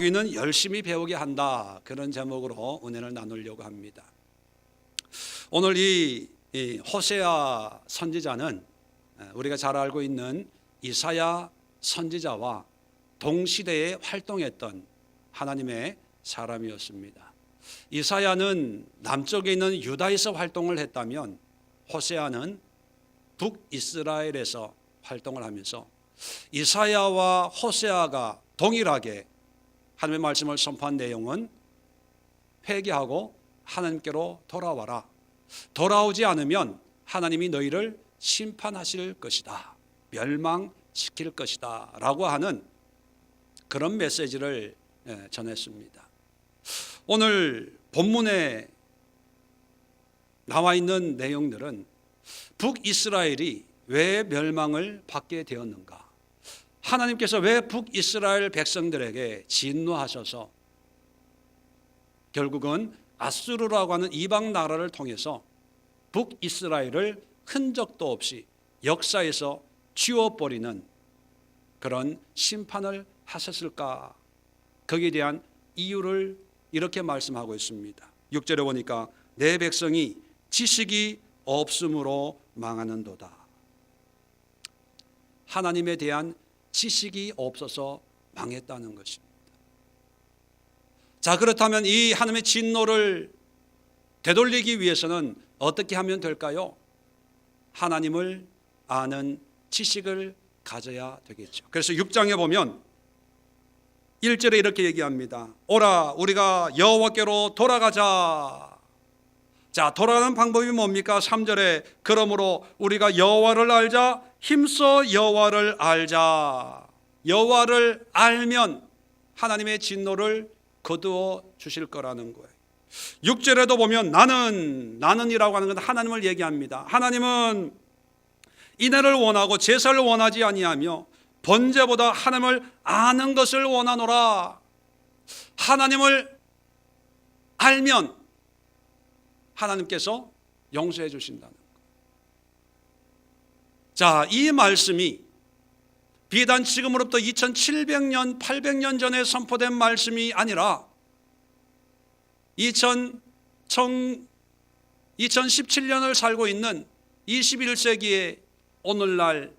우리는 열심히 배우게 한다. 그런 제목으로 은혜를 나누려고 합니다. 오늘 이 호세아 선지자는 우리가 잘 알고 있는 이사야 선지자와 동시대에 활동했던 하나님의 사람이었습니다. 이사야는 남쪽에 있는 유다에서 활동을 했다면 호세아는 북이스라엘에서 활동을 하면서 이사야와 호세아가 동일하게 하나님의 말씀을 선포한 내용은 회개하고 하나님께로 돌아와라. 돌아오지 않으면 하나님이 너희를 심판하실 것이다. 멸망시킬 것이다. 라고 하는 그런 메시지를 전했습니다. 오늘 본문에 나와 있는 내용들은 북이스라엘이 왜 멸망을 받게 되었는가? 하나님께서 왜 북이스라엘 백성들에게 진노하셔서 결국은 아수르라고 하는 이방 나라를 통해서 북이스라엘을 흔적도 없이 역사에서 지워버리는 그런 심판을 하셨을까? 거기에 대한 이유를 이렇게 말씀하고 있습니다. 6절에 보니까 내 백성이 지식이 없음으로 망하는도다. 하나님에 대한 지식이 없어서 망했다는 것입니다. 자, 그렇다면 이 하나님의 진노를 되돌리기 위해서는 어떻게 하면 될까요? 하나님을 아는 지식을 가져야 되겠죠. 그래서 6장에 보면 1절에 이렇게 얘기합니다. 오라 우리가 여호와께로 돌아가자. 자, 돌아가는 방법이 뭡니까? 3절에 그러므로 우리가 여호와를 알자. 힘써 여호와를 알자. 여호와를 알면 하나님의 진노를 거두어 주실 거라는 거예요. 6절에도 보면 나는이라고 하는 건 하나님을 얘기합니다. 하나님은 인애를 원하고 제사를 원하지 아니하며 번제보다 하나님을 아는 것을 원하노라. 하나님을 알면 하나님께서 용서해 주신다는 거예요. 자, 이 말씀이 비단 지금으로부터 2700년, 800년 전에 선포된 말씀이 아니라 2017년을 살고 있는 21세기의 오늘날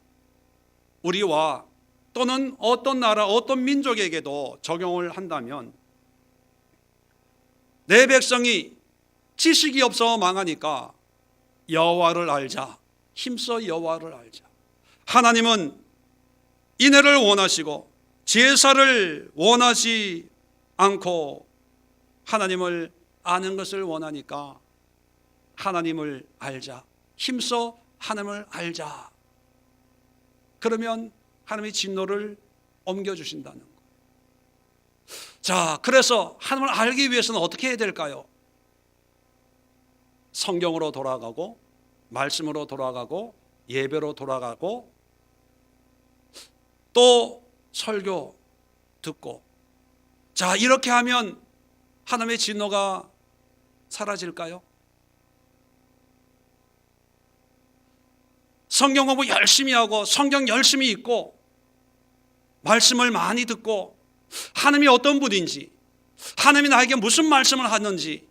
우리와 또는 어떤 나라, 어떤 민족에게도 적용을 한다면 내 백성이 지식이 없어 망하니까 여호와를 알자. 힘써 여호와를 알자. 하나님은 인애를 원하시고 제사를 원하지 않고 하나님을 아는 것을 원하니까 하나님을 알자. 힘써 하나님을 알자. 그러면 하나님의 진노를 옮겨주신다는 거예요. 자, 그래서 하나님을 알기 위해서는 어떻게 해야 될까요? 성경으로 돌아가고 말씀으로 돌아가고 예배로 돌아가고 또 설교 듣고, 자, 이렇게 하면 하나님의 진노가 사라질까요? 성경 공부 열심히 하고 성경 열심히 읽고 말씀을 많이 듣고 하나님이 어떤 분인지, 하나님이 나에게 무슨 말씀을 하는지,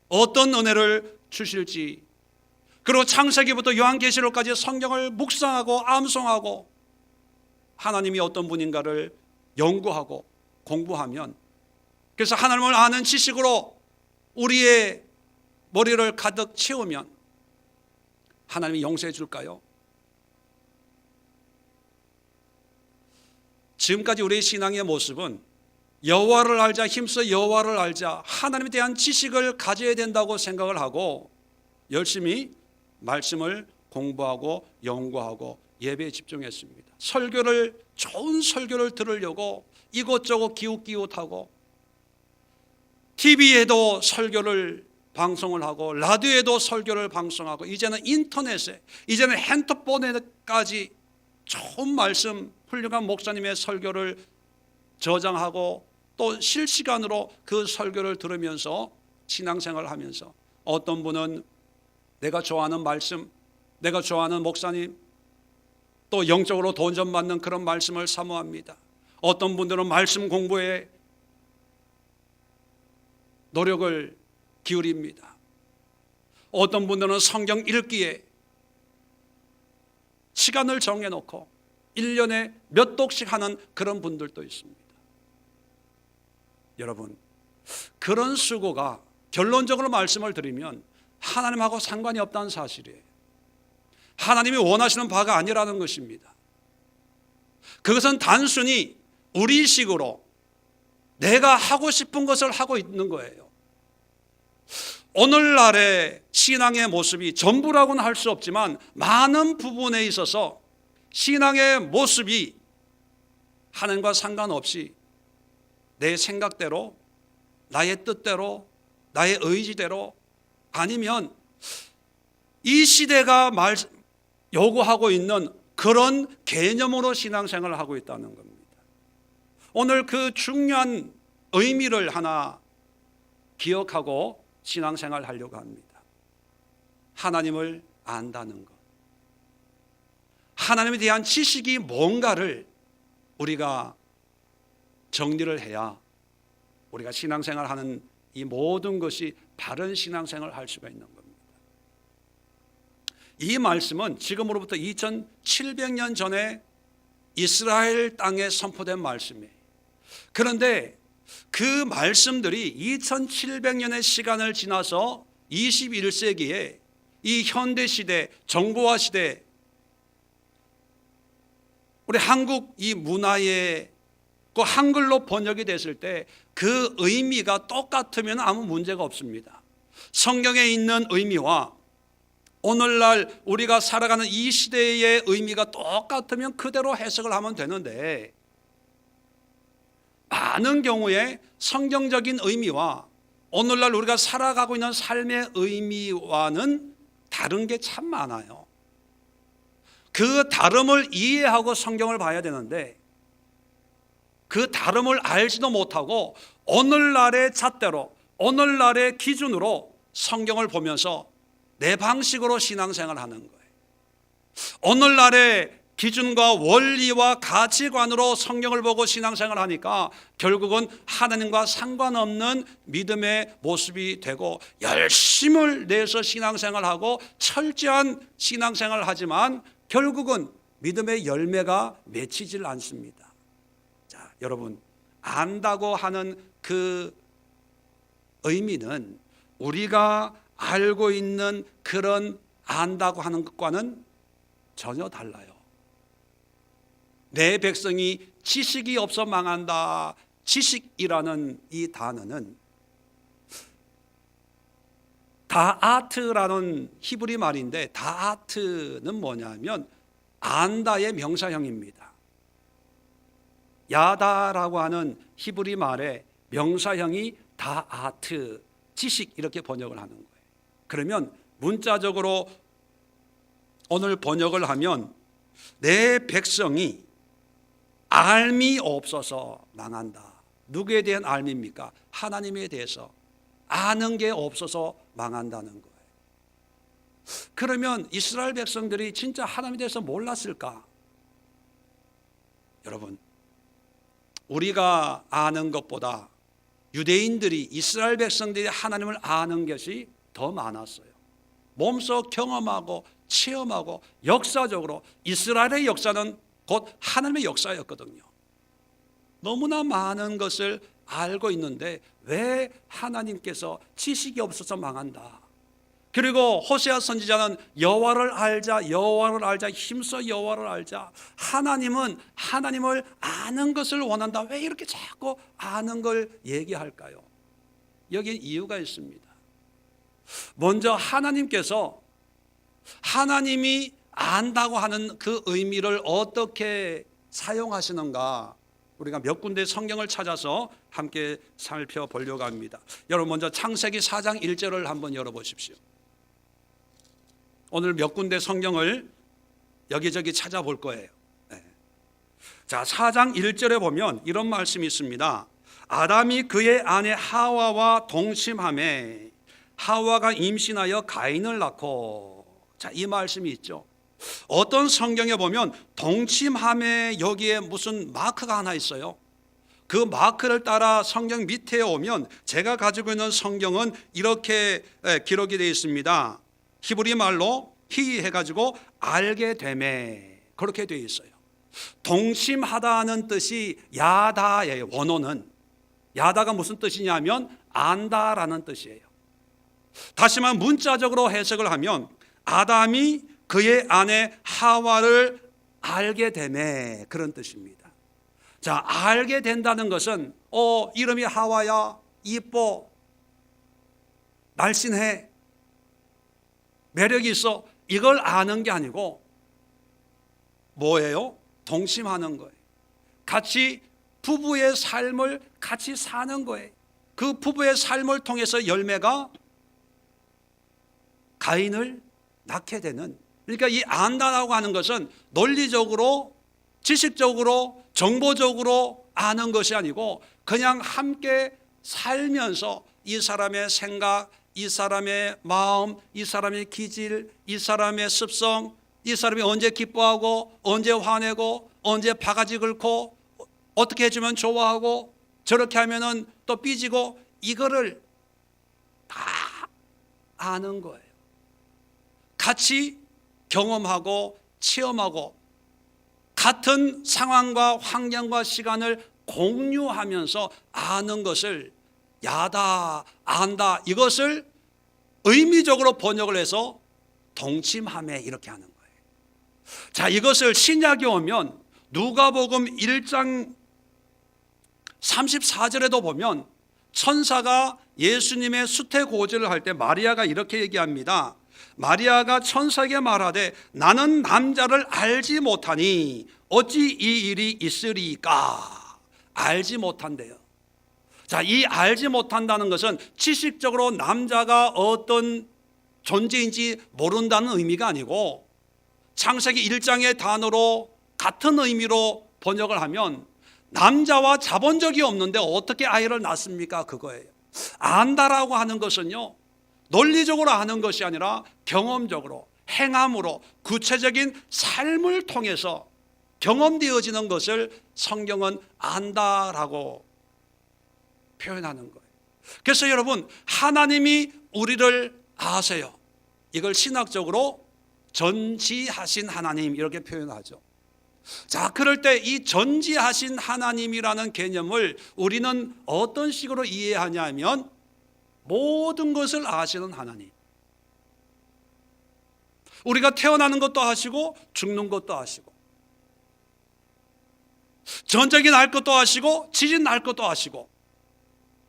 어떤 은혜를 주실지, 그리고 창세기부터 요한계시록까지 성경을 묵상하고 암송하고 하나님이 어떤 분인가를 연구하고 공부하면, 그래서 하나님을 아는 지식으로 우리의 머리를 가득 채우면 하나님이 용서해 줄까요? 지금까지 우리의 신앙의 모습은 여호와를 알자, 힘써 여호와를 알자, 하나님에 대한 지식을 가져야 된다고 생각을 하고 열심히 말씀을 공부하고 연구하고 예배에 집중했습니다. 설교를, 좋은 설교를 들으려고 이곳저곳 기웃기웃하고 TV에도 설교를 방송을 하고 라디오에도 설교를 방송하고 이제는 인터넷에, 이제는 핸드폰에까지 좋은 말씀, 훌륭한 목사님의 설교를 저장하고 또 실시간으로 그 설교를 들으면서 신앙생활을 하면서 어떤 분은 내가 좋아하는 말씀, 내가 좋아하는 목사님, 또 영적으로 도전받는 그런 말씀을 사모합니다. 어떤 분들은 말씀 공부에 노력을 기울입니다. 어떤 분들은 성경 읽기에 시간을 정해놓고 1년에 몇 독씩 하는 그런 분들도 있습니다. 여러분, 그런 수고가 결론적으로 말씀을 드리면 하나님하고 상관이 없다는 사실이에요. 하나님이 원하시는 바가 아니라는 것입니다. 그것은 단순히 우리식으로 내가 하고 싶은 것을 하고 있는 거예요. 오늘날의 신앙의 모습이 전부라고는 할 수 없지만 많은 부분에 있어서 신앙의 모습이 하나님과 상관없이 내 생각대로, 나의 뜻대로, 나의 의지대로, 아니면 이 시대가 요구하고 있는 그런 개념으로 신앙생활을 하고 있다는 겁니다. 오늘 그 중요한 의미를 하나 기억하고 신앙생활을 하려고 합니다. 하나님을 안다는 것. 하나님에 대한 지식이 뭔가를 우리가 정리를 해야 우리가 신앙생활을 하는 이 모든 것이 바른 신앙생활을 할 수가 있는 겁니다. 이 말씀은 지금으로부터 2700년 전에 이스라엘 땅에 선포된 말씀이에요. 그런데 그 말씀들이 2700년의 시간을 지나서 21세기에 이 현대시대, 정보화 시대, 우리 한국 이 문화의 그 한글로 번역이 됐을 때 그 의미가 똑같으면 아무 문제가 없습니다. 성경에 있는 의미와 오늘날 우리가 살아가는 이 시대의 의미가 똑같으면 그대로 해석을 하면 되는데, 많은 경우에 성경적인 의미와 오늘날 우리가 살아가고 있는 삶의 의미와는 다른 게 참 많아요. 그 다름을 이해하고 성경을 봐야 되는데 그 다름을 알지도 못하고 오늘날의 잣대로, 오늘날의 기준으로 성경을 보면서 내 방식으로 신앙생활을 하는 거예요. 오늘날의 기준과 원리와 가치관으로 성경을 보고 신앙생활을 하니까 결국은 하나님과 상관없는 믿음의 모습이 되고 열심을 내서 신앙생활하고 철저한 신앙생활을 하지만 결국은 믿음의 열매가 맺히질 않습니다. 자, 여러분, 안다고 하는 그 의미는 우리가 알고 있는 그런 안다고 하는 것과는 전혀 달라요. 내 백성이 지식이 없어 망한다. 지식이라는 이 단어는 다아트라는 히브리 말인데, 다아트는 뭐냐면 안다의 명사형입니다. 야다라고 하는 히브리 말의 명사형이 다아트, 지식, 이렇게 번역을 하는 거예요. 그러면 문자적으로 오늘 번역을 하면 내 백성이 알미 없어서 망한다. 누구에 대한 알미입니까? 하나님에 대해서 아는 게 없어서 망한다는 거예요. 그러면 이스라엘 백성들이 진짜 하나님에 대해서 몰랐을까? 여러분, 우리가 아는 것보다 유대인들이, 이스라엘 백성들이 하나님을 아는 것이 더 많았어요. 몸소 경험하고 체험하고 역사적으로 이스라엘의 역사는 곧 하나님의 역사였거든요. 너무나 많은 것을 알고 있는데 왜 하나님께서 지식이 없어서 망한다. 그리고 호세아 선지자는 여호와를 알자, 여호와를 알자, 힘써 여호와를 알자. 하나님은 하나님을 아는 것을 원한다. 왜 이렇게 자꾸 아는 걸 얘기할까요? 여기에 이유가 있습니다. 먼저 하나님께서 하나님이 안다고 하는 그 의미를 어떻게 사용하시는가, 우리가 몇 군데 성경을 찾아서 함께 살펴보려고 합니다. 여러분, 먼저 창세기 4장 1절을 한번 열어보십시오. 오늘 몇 군데 성경을 여기저기 찾아볼 거예요. 네. 자, 4장 1절에 보면 이런 말씀이 있습니다. 아담이 그의 아내 하와와 동침하매 하와가 임신하여 가인을 낳고. 자, 이 말씀이 있죠. 어떤 성경에 보면 동침함에 여기에 무슨 마크가 하나 있어요. 그 마크를 따라 성경 밑에 오면 제가 가지고 있는 성경은 이렇게 기록이 되어 있습니다. 히브리 말로 히 해가지고 알게 되매, 그렇게 되어 있어요. 동심하다는 뜻이 야다예요. 원어는 야다가 무슨 뜻이냐면 안다라는 뜻이에요. 다시 말해 문자적으로 해석을 하면 아담이 그의 아내 하와를 알게 되매, 그런 뜻입니다. 자, 알게 된다는 것은 이름이 하와야, 이뻐, 날씬해, 매력이 있어, 이걸 아는 게 아니고 뭐예요? 동심하는 거예요. 같이 부부의 삶을 같이 사는 거예요. 그 부부의 삶을 통해서 열매가 가인을 낳게 되는, 그러니까 이 안다라고 하는 것은 논리적으로, 지식적으로, 정보적으로 아는 것이 아니고 그냥 함께 살면서 이 사람의 생각, 이 사람의 마음, 이 사람의 기질, 이 사람의 습성, 이 사람이 언제 기뻐하고 언제 화내고 언제 바가지 긁고 어떻게 해주면 좋아하고 저렇게 하면은 또 삐지고, 이거를 다 아는 거예요. 같이 경험하고 체험하고 같은 상황과 환경과 시간을 공유하면서 아는 것을 야다, 안다, 이것을 의미적으로 번역을 해서 동침하매, 이렇게 하는 거예요. 자, 이것을 신약에 오면 누가복음 1장 34절에도 보면 천사가 예수님의 수태고지를 할 때 마리아가 이렇게 얘기합니다. 마리아가 천사에게 말하되 나는 남자를 알지 못하니 어찌 이 일이 있으리까. 알지 못한대요. 자, 이 알지 못한다는 것은 지식적으로 남자가 어떤 존재인지 모른다는 의미가 아니고, 창세기 1장의 단어로 같은 의미로 번역을 하면 남자와 자본 적이 없는데 어떻게 아이를 낳습니까? 그거예요. 안다라고 하는 것은요, 논리적으로 아는 것이 아니라 경험적으로, 행함으로, 구체적인 삶을 통해서 경험되어지는 것을 성경은 안다라고 표현하는 거예요. 그래서 여러분, 하나님이 우리를 아세요. 이걸 신학적으로 전지하신 하나님, 이렇게 표현하죠. 자, 그럴 때 이 전지하신 하나님이라는 개념을 우리는 어떤 식으로 이해하냐면 모든 것을 아시는 하나님. 우리가 태어나는 것도 아시고 죽는 것도 아시고, 전쟁이 날 것도 아시고 지진 날 것도 아시고,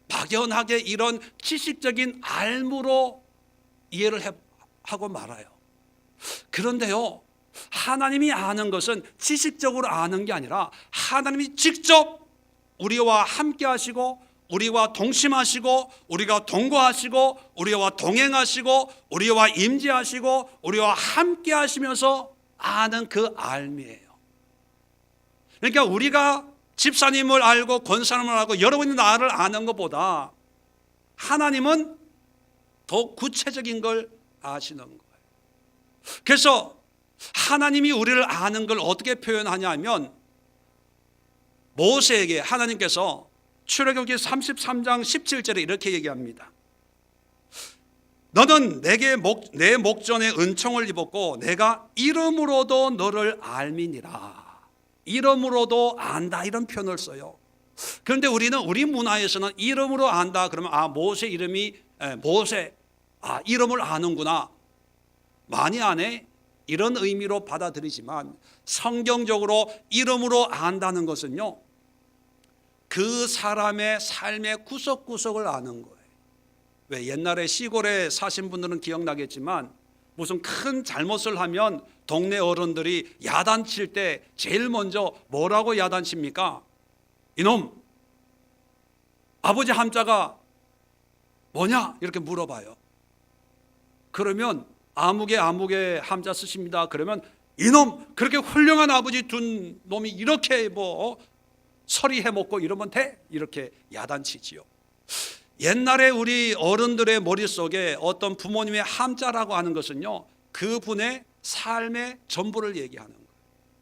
막연하게 이런 지식적인 알무로 이해를 하고 말아요. 그런데요, 하나님이 아는 것은 지식적으로 아는 게 아니라 하나님이 직접 우리와 함께 하시고, 우리와 동심하시고, 우리가 동거하시고, 우리와 동행하시고, 우리와 임재하시고, 우리와 함께 하시면서 아는 그 알미예요. 그러니까 우리가 집사님을 알고 권사님을 알고 여러분이 나를 아는 것보다 하나님은 더 구체적인 걸 아시는 거예요. 그래서 하나님이 우리를 아는 걸 어떻게 표현하냐면, 모세에게 하나님께서 출애굽기 33장 17절에 이렇게 얘기합니다. 너는 내게 내 목전에 은총을 입었고 내가 이름으로도 너를 알미니라. 이름으로도 안다, 이런 표현을 써요. 그런데 우리 문화에서는 이름으로 안다 그러면 모세 이름이 모세, 이름을 아는구나, 많이 아네, 이런 의미로 받아들이지만 성경적으로 이름으로 안다는 것은요, 그 사람의 삶의 구석구석을 아는 거예요. 왜 옛날에 시골에 사신 분들은 기억나겠지만 무슨 큰 잘못을 하면 동네 어른들이 야단칠 때 제일 먼저 뭐라고 야단칩니까? 이놈, 아버지 한자가 뭐냐? 이렇게 물어봐요. 그러면 아무개 함자 쓰십니다. 그러면 이놈, 그렇게 훌륭한 아버지 둔 놈이 이렇게 서리 해먹고 이러면 돼? 이렇게 야단치지요. 옛날에 우리 어른들의 머릿속에 어떤 부모님의 함자라고 하는 것은요, 그분의 삶의 전부를 얘기하는 거예요.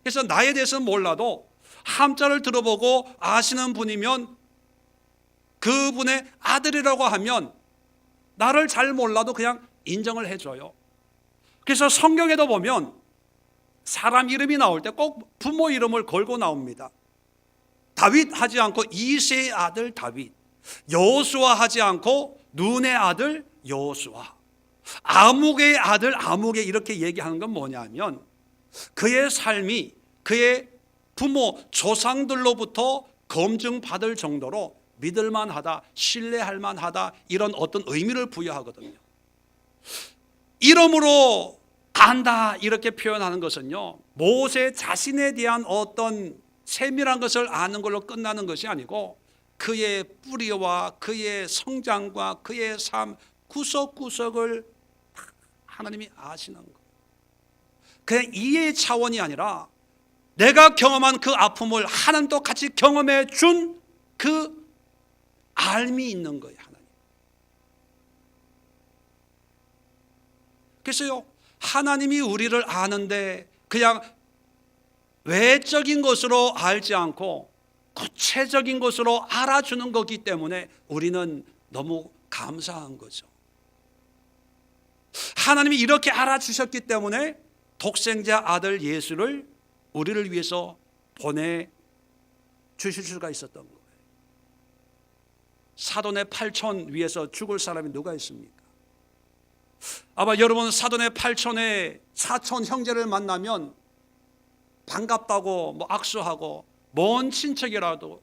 그래서 나에 대해서는 몰라도 함자를 들어보고 아시는 분이면 그분의 아들이라고 하면 나를 잘 몰라도 그냥 인정을 해줘요. 그래서 성경에도 보면 사람 이름이 나올 때 꼭 부모 이름을 걸고 나옵니다. 다윗 하지 않고 이새의 아들 다윗, 여호수아 하지 않고 눈의 아들 여호수아, 아묵의 아들 아묵에 이렇게 얘기하는 건 뭐냐면 그의 삶이 그의 부모 조상들로부터 검증받을 정도로 믿을만하다, 신뢰할 만하다, 이런 어떤 의미를 부여하거든요. 이름으로 안다 이렇게 표현하는 것은요, 모세 자신에 대한 어떤 세밀한 것을 아는 걸로 끝나는 것이 아니고 그의 뿌리와 그의 성장과 그의 삶 구석구석을 하나님이 아시는 거예요. 그냥 이해의 차원이 아니라 내가 경험한 그 아픔을 하나님도 같이 경험해 준 그 알미 있는 거예요, 하나님. 그래서요, 하나님이 우리를 아는데 그냥 외적인 것으로 알지 않고 구체적인 것으로 알아주는 거기 때문에 우리는 너무 감사한 거죠. 하나님이 이렇게 알아주셨기 때문에 독생자 아들 예수를 우리를 위해서 보내주실 수가 있었던 거예요. 사돈의 팔촌 위에서 죽을 사람이 누가 있습니까? 아마 여러분 사돈의 팔촌의 사촌 형제를 만나면 반갑다고 뭐 악수하고 먼 친척이라도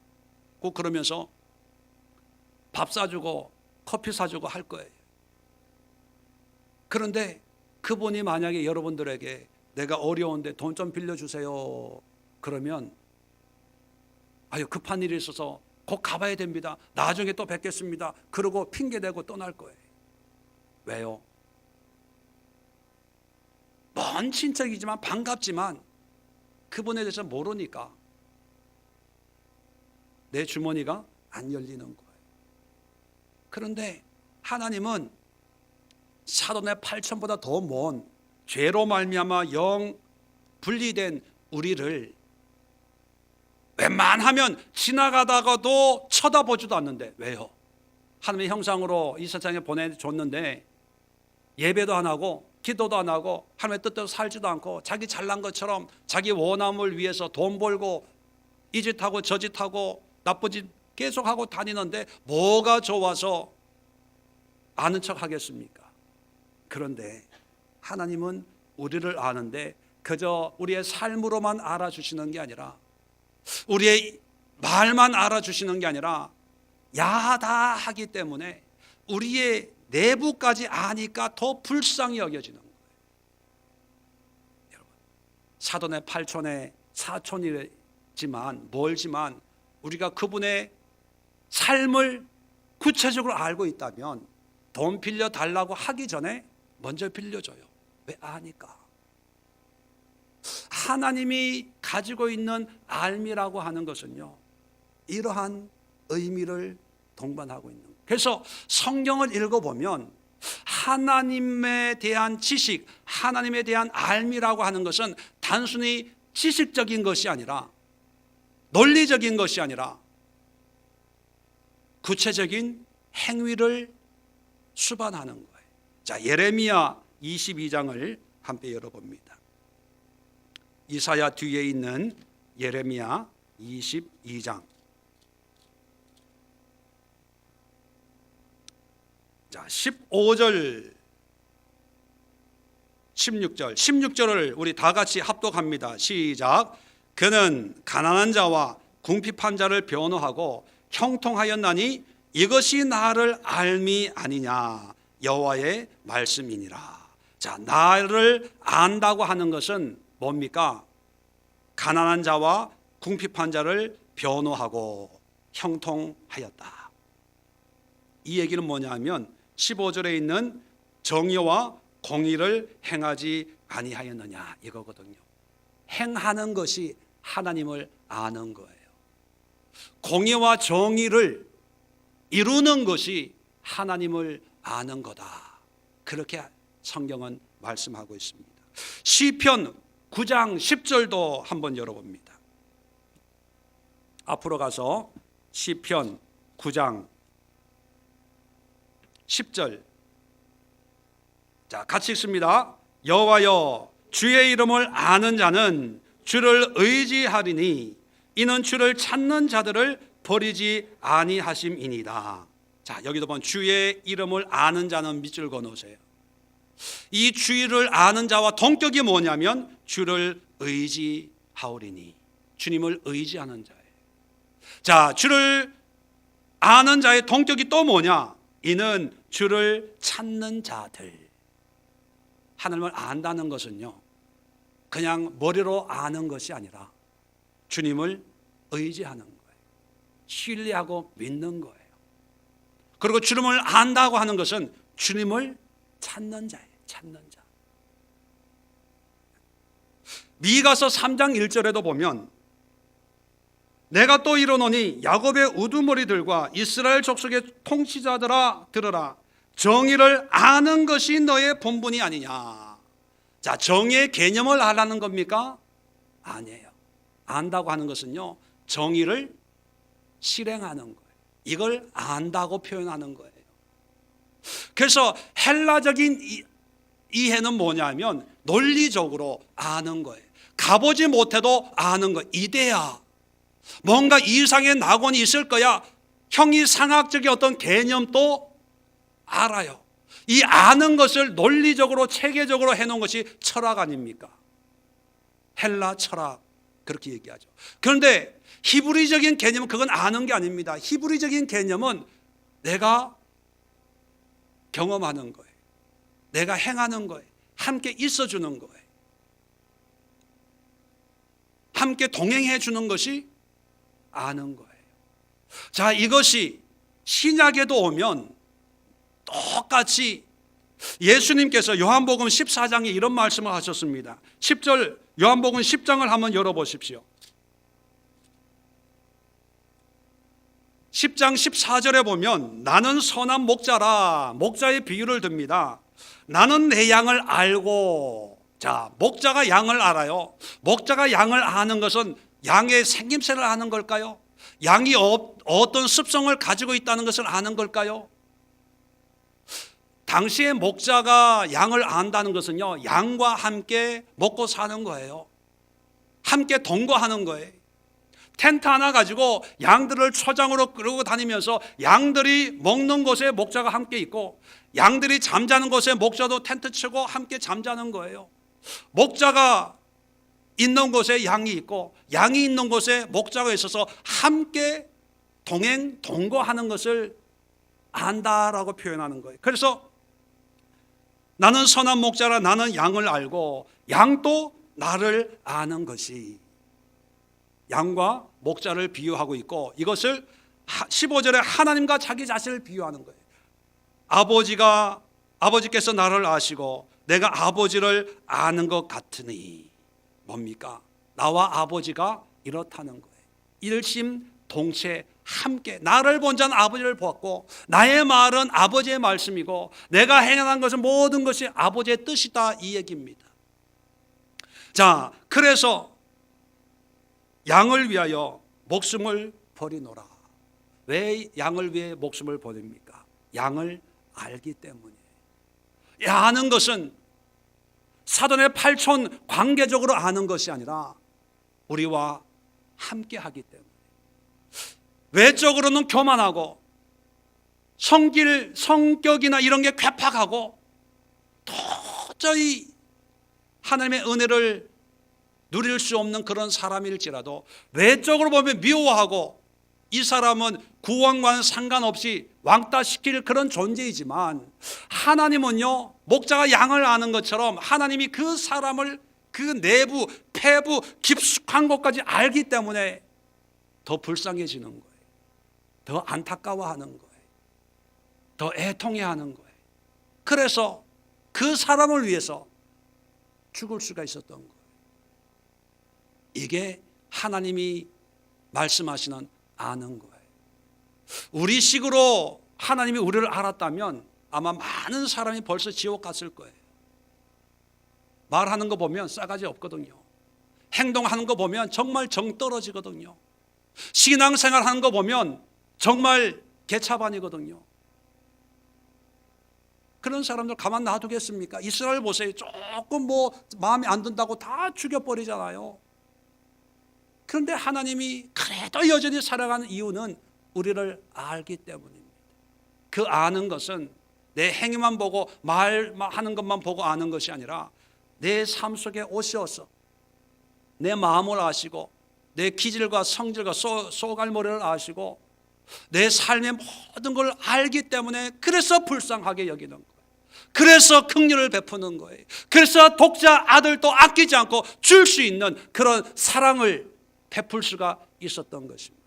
그러면서 밥 사주고 커피 사주고 할 거예요. 그런데 그분이 만약에 여러분들에게 내가 어려운데 돈 좀 빌려주세요 그러면 아유 급한 일이 있어서 곧 가봐야 됩니다, 나중에 또 뵙겠습니다 그러고 핑계대고 떠날 거예요. 왜요? 먼 친척이지만 반갑지만 그분에 대해서 모르니까 내 주머니가 안 열리는 거예요. 그런데 하나님은 사돈의 팔천보다 더 먼 죄로 말미암아 영 분리된 우리를 웬만하면 지나가다가도 쳐다보지도 않는데 왜요? 하나님의 형상으로 이 세상에 보내줬는데 예배도 안 하고 기도도 안 하고 하나님의 뜻대로 살지도 않고 자기 잘난 것처럼 자기 원함을 위해서 돈 벌고 이 짓 하고 저 짓 하고 나쁜 짓 계속하고 다니는데 뭐가 좋아서 아는 척 하겠습니까? 그런데 하나님은 우리를 아는데 그저 우리의 삶으로만 알아주시는 게 아니라 우리의 말만 알아주시는 게 아니라 야다하기 때문에 우리의 내부까지 아니까 더 불쌍히 여겨지는 거예요. 여러분, 사돈의 팔촌의 사촌이지만 멀지만 우리가 그분의 삶을 구체적으로 알고 있다면 돈 빌려달라고 하기 전에 먼저 빌려줘요. 왜 아니까? 하나님이 가지고 있는 알미라고 하는 것은요, 이러한 의미를 동반하고 있는 거예요. 그래서 성경을 읽어보면 하나님에 대한 지식, 하나님에 대한 알미라고 하는 것은 단순히 지식적인 것이 아니라 논리적인 것이 아니라 구체적인 행위를 수반하는 거예요. 자, 예레미야 22장을 함께 열어봅니다. 이사야 뒤에 있는 예레미야 22장. 자, 15절 16절을 우리 다 같이 합독합니다. 시작. 그는 가난한 자와 궁핍한 자를 변호하고 형통하였나니 이것이 나를 알미 아니냐, 여호와의 말씀이니라. 자, 나를 안다고 하는 것은 뭡니까? 가난한 자와 궁핍한 자를 변호하고 형통하였다. 이 얘기는 뭐냐 하면 15절에 있는 정의와 공의를 행하지 아니하였느냐 이거거든요. 행하는 것이 하나님을 아는 거예요. 공의와 정의를 이루는 것이 하나님을 아는 거다. 그렇게 성경은 말씀하고 있습니다. 시편 9장 10절도 한번 열어봅니다. 앞으로 가서 시편 9장 10절. 자, 같이 읽습니다. 여호와여, 주의 이름을 아는 자는 주를 의지하리니 이는 주를 찾는 자들을 버리지 아니하심이니이다. 자, 여기도 보면 주의 이름을 아는 자는 밑줄 그어놓으세요. 이 주를 아는 자와 동격이 뭐냐면 주를 의지하오리니, 주님을 의지하는 자예요. 자, 주를 아는 자의 동격이 또 뭐냐? 이는 주를 찾는 자들. 하나님을 안다는 것은요, 그냥 머리로 아는 것이 아니라 주님을 의지하는 거예요. 신뢰하고 믿는 거예요. 그리고 주님을 안다고 하는 것은 주님을 찾는 자예요. 찾는 자. 미가서 3장 1절에도 보면 내가 또 이르노니 야곱의 우두머리들과 이스라엘 족속의 통치자들아 들으라. 정의를 아는 것이 너의 본분이 아니냐. 자, 정의의 개념을 알라는 겁니까? 아니에요. 안다고 하는 것은요, 정의를 실행하는 거예요. 이걸 안다고 표현하는 거예요. 그래서 헬라적인 이해는 뭐냐면 논리적으로 아는 거예요. 가보지 못해도 아는 거예요. 이데아, 뭔가 이상의 낙원이 있을 거야. 형이상학적인 어떤 개념도 알아요. 이 아는 것을 논리적으로 체계적으로 해놓은 것이 철학 아닙니까? 헬라 철학, 그렇게 얘기하죠. 그런데 히브리적인 개념은 그건 아는 게 아닙니다. 히브리적인 개념은 내가 경험하는 거예요. 내가 행하는 거예요. 함께 있어주는 거예요. 함께 동행해 주는 것이 아는 거예요. 자, 이것이 신약에도 오면 똑같이 예수님께서 요한복음 14장에 이런 말씀을 하셨습니다. 10절, 요한복음 10장을 한번 열어보십시오. 10장 14절에 보면 나는 선한 목자라, 목자의 비유를 듭니다. 나는 내 양을 알고. 자, 목자가 양을 알아요. 목자가 양을 아는 것은 양의 생김새를 아는 걸까요? 양이 어떤 습성을 가지고 있다는 것을 아는 걸까요? 당시에 목자가 양을 안다는 것은요, 양과 함께 먹고 사는 거예요. 함께 동거하는 거예요. 텐트 하나 가지고 양들을 초장으로 끌고 다니면서 양들이 먹는 곳에 목자가 함께 있고, 양들이 잠자는 곳에 목자도 텐트 치고 함께 잠자는 거예요. 목자가 있는 곳에 양이 있고, 양이 있는 곳에 목자가 있어서 함께 동행, 동거하는 것을 안다라고 표현하는 거예요. 그래서 나는 선한 목자라, 나는 양을 알고 양도 나를 아는 것이, 양과 목자를 비유하고 있고, 이것을 15절에 하나님과 자기 자신을 비유하는 거예요. 아버지께서 나를 아시고 내가 아버지를 아는 것 같으니, 뭡니까? 나와 아버지가 이렇다는 거예요. 일심동체 함께, 나를 본 자는 아버지를 보았고 나의 말은 아버지의 말씀이고 내가 행한 것은 모든 것이 아버지의 뜻이다, 이 얘기입니다. 자, 그래서 양을 위하여 목숨을 버리노라. 왜 양을 위해 목숨을 버립니까? 양을 알기 때문이에요. 아는 것은 사돈의 팔촌 관계적으로 아는 것이 아니라 우리와 함께 하기 때문에, 외적으로는 교만하고 성격이나 이런 게 괴팍하고 도저히 하나님의 은혜를 누릴 수 없는 그런 사람일지라도 외적으로 보면 미워하고, 이 사람은 구원과는 상관없이 왕따시킬 그런 존재이지만, 하나님은요, 목자가 양을 아는 것처럼 하나님이 그 사람을 그 내부, 폐부, 깊숙한 것까지 알기 때문에 더 불쌍해지는 거예요. 더 안타까워하는 거예요. 더 애통해하는 거예요. 그래서 그 사람을 위해서 죽을 수가 있었던 거예요. 이게 하나님이 말씀하시는 아는 거예요. 우리 식으로 하나님이 우리를 알았다면 아마 많은 사람이 벌써 지옥 갔을 거예요. 말하는 거 보면 싸가지 없거든요. 행동하는 거 보면 정말 정 떨어지거든요. 신앙생활 하는 거 보면 정말 개차반이거든요. 그런 사람들 가만 놔두겠습니까? 이스라엘 보세요. 조금 마음에 안 든다고 다 죽여버리잖아요. 그런데 하나님이 그래도 여전히 살아가는 이유는 우리를 알기 때문입니다. 그 아는 것은 내 행위만 보고 말하는 것만 보고 아는 것이 아니라 내 삶 속에 오셔서 내 마음을 아시고 내 기질과 성질과 쏘갈머리를 아시고 내 삶의 모든 걸 알기 때문에 그래서 불쌍하게 여기는 거예요. 그래서 긍휼을 베푸는 거예요. 그래서 독자 아들도 아끼지 않고 줄 수 있는 그런 사랑을 베풀 수가 있었던 것입니다.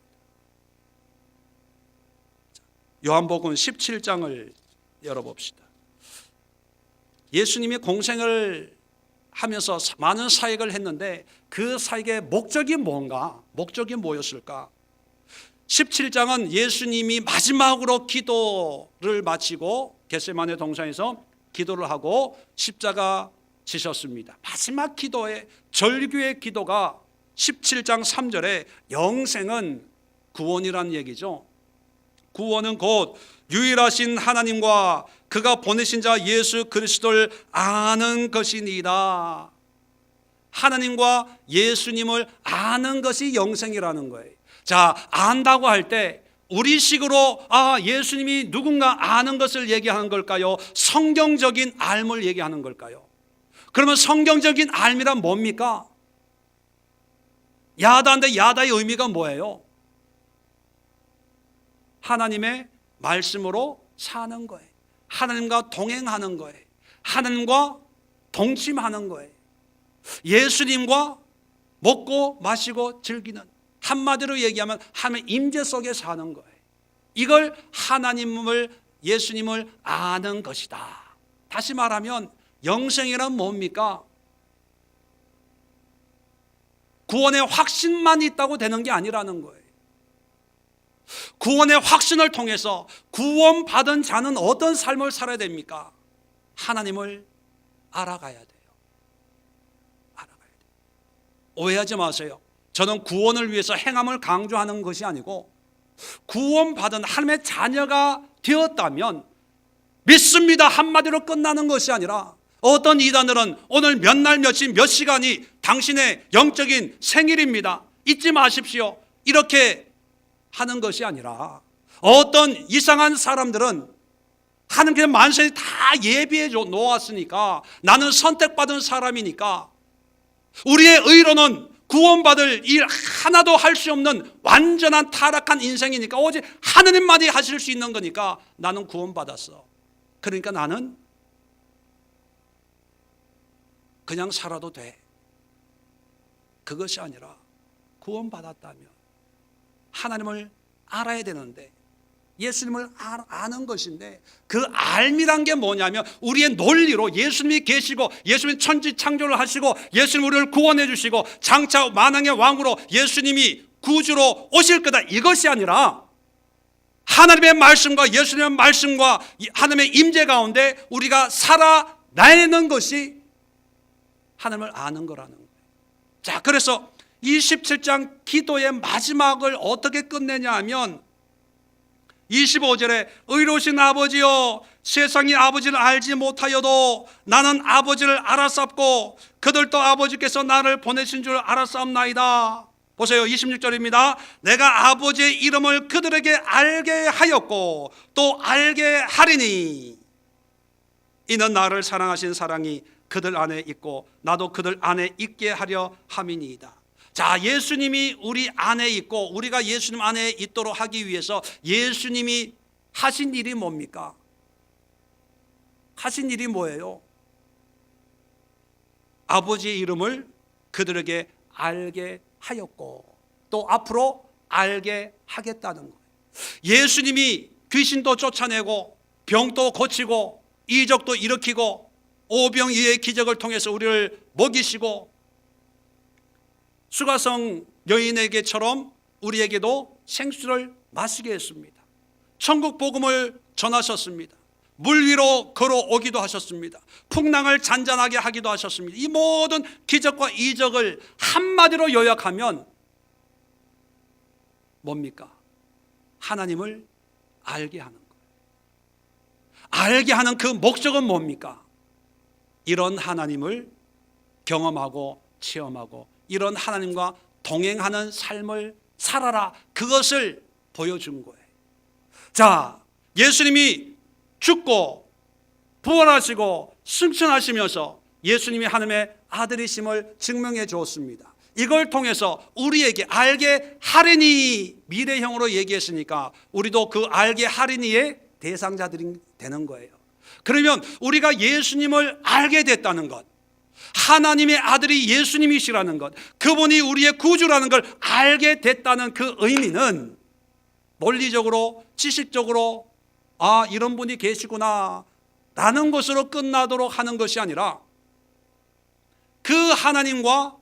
요한복음 17장을 열어봅시다. 예수님이 공생을 하면서 많은 사역을 했는데 그 사역의 목적이 뭔가? 목적이 뭐였을까? 17장은 예수님이 마지막으로 기도를 마치고 겟세마네 동산에서 기도를 하고 십자가 지셨습니다. 마지막 기도의 절규의 기도가 17장 3절에 영생은 구원이란 얘기죠. 구원은 곧 유일하신 하나님과 그가 보내신 자 예수 그리스도를 아는 것이니이다. 하나님과 예수님을 아는 것이 영생이라는 거예요. 자, 안다고 할 때 우리식으로 예수님이 누군가 아는 것을 얘기하는 걸까요? 성경적인 알을 얘기하는 걸까요? 그러면 성경적인 알미란 뭡니까? 야다인데 야다의 의미가 뭐예요? 하나님의 말씀으로 사는 거예요. 하나님과 동행하는 거예요. 하나님과 동침하는 거예요. 예수님과 먹고 마시고 즐기는, 한마디로 얘기하면 하나님의 임재 속에 사는 거예요. 이걸 하나님을, 예수님을 아는 것이다. 다시 말하면 영생이란 뭡니까? 구원의 확신만 있다고 되는 게 아니라는 거예요. 구원의 확신을 통해서 구원받은 자는 어떤 삶을 살아야 됩니까? 하나님을 알아가야 돼요. 알아가야 돼요. 오해하지 마세요. 저는 구원을 위해서 행함을 강조하는 것이 아니고 구원받은 하나님의 자녀가 되었다면 믿습니다 한마디로 끝나는 것이 아니라 어떤 이단들은 오늘 몇 날 며칠 몇 시간이 당신의 영적인 생일입니다, 잊지 마십시오, 이렇게 하는 것이 아니라 어떤 이상한 사람들은 하나님께서 만세에 다 예비해 놓았으니까 나는 선택받은 사람이니까 우리의 의로는 구원받을 일 하나도 할 수 없는 완전한 타락한 인생이니까 오직 하나님만이 하실 수 있는 거니까 나는 구원받았어. 그러니까 나는 그냥 살아도 돼. 그것이 아니라 구원받았다면 하나님을 알아야 되는데, 예수님을 아는 것인데 그 알미란 게 뭐냐면 우리의 논리로 예수님이 계시고 예수님이 천지 창조를 하시고 예수님 우리를 구원해 주시고 장차 만왕의 왕으로 예수님이 구주로 오실 거다, 이것이 아니라 하나님의 말씀과 예수님의 말씀과 하나님의 임재 가운데 우리가 살아내는 것이 하나님을 아는 거라는 거예요. 자, 그래서 이 17장 기도의 마지막을 어떻게 끝내냐 하면 25절에 의로우신 아버지여, 세상이 아버지를 알지 못하여도 나는 아버지를 알았sap고 그들도 아버지께서 나를 보내신 줄 알았사옵나이다. 보세요, 26절입니다. 내가 아버지의 이름을 그들에게 알게 하였고 또 알게 하리니 이는 나를 사랑하신 사랑이 그들 안에 있고 나도 그들 안에 있게 하려 함이니이다. 자, 예수님이 우리 안에 있고 우리가 예수님 안에 있도록 하기 위해서 예수님이 하신 일이 뭡니까? 하신 일이 뭐예요? 아버지의 이름을 그들에게 알게 하였고 또 앞으로 알게 하겠다는 거예요. 예수님이 귀신도 쫓아내고 병도 고치고 이적도 일으키고 오병이의 기적을 통해서 우리를 먹이시고 수가성 여인에게처럼 우리에게도 생수를 마시게 했습니다. 천국 복음을 전하셨습니다. 물 위로 걸어오기도 하셨습니다. 풍랑을 잔잔하게 하기도 하셨습니다. 이 모든 기적과 이적을 한마디로 요약하면 뭡니까? 하나님을 알게 하는 거예요. 알게 하는 그 목적은 뭡니까? 이런 하나님을 경험하고 체험하고 이런 하나님과 동행하는 삶을 살아라. 그것을 보여준 거예요. 자, 예수님이 죽고 부활하시고 승천하시면서 예수님이 하나님의 아들이심을 증명해 주었습니다. 이걸 통해서 우리에게 알게 하리니, 미래형으로 얘기했으니까 우리도 그 알게 하리니의 대상자들이 되는 거예요. 그러면 우리가 예수님을 알게 됐다는 것, 하나님의 아들이 예수님이시라는 것, 그분이 우리의 구주라는 걸 알게 됐다는 그 의미는 논리적으로 지식적으로 이런 분이 계시구나 라는 것으로 끝나도록 하는 것이 아니라 그 하나님과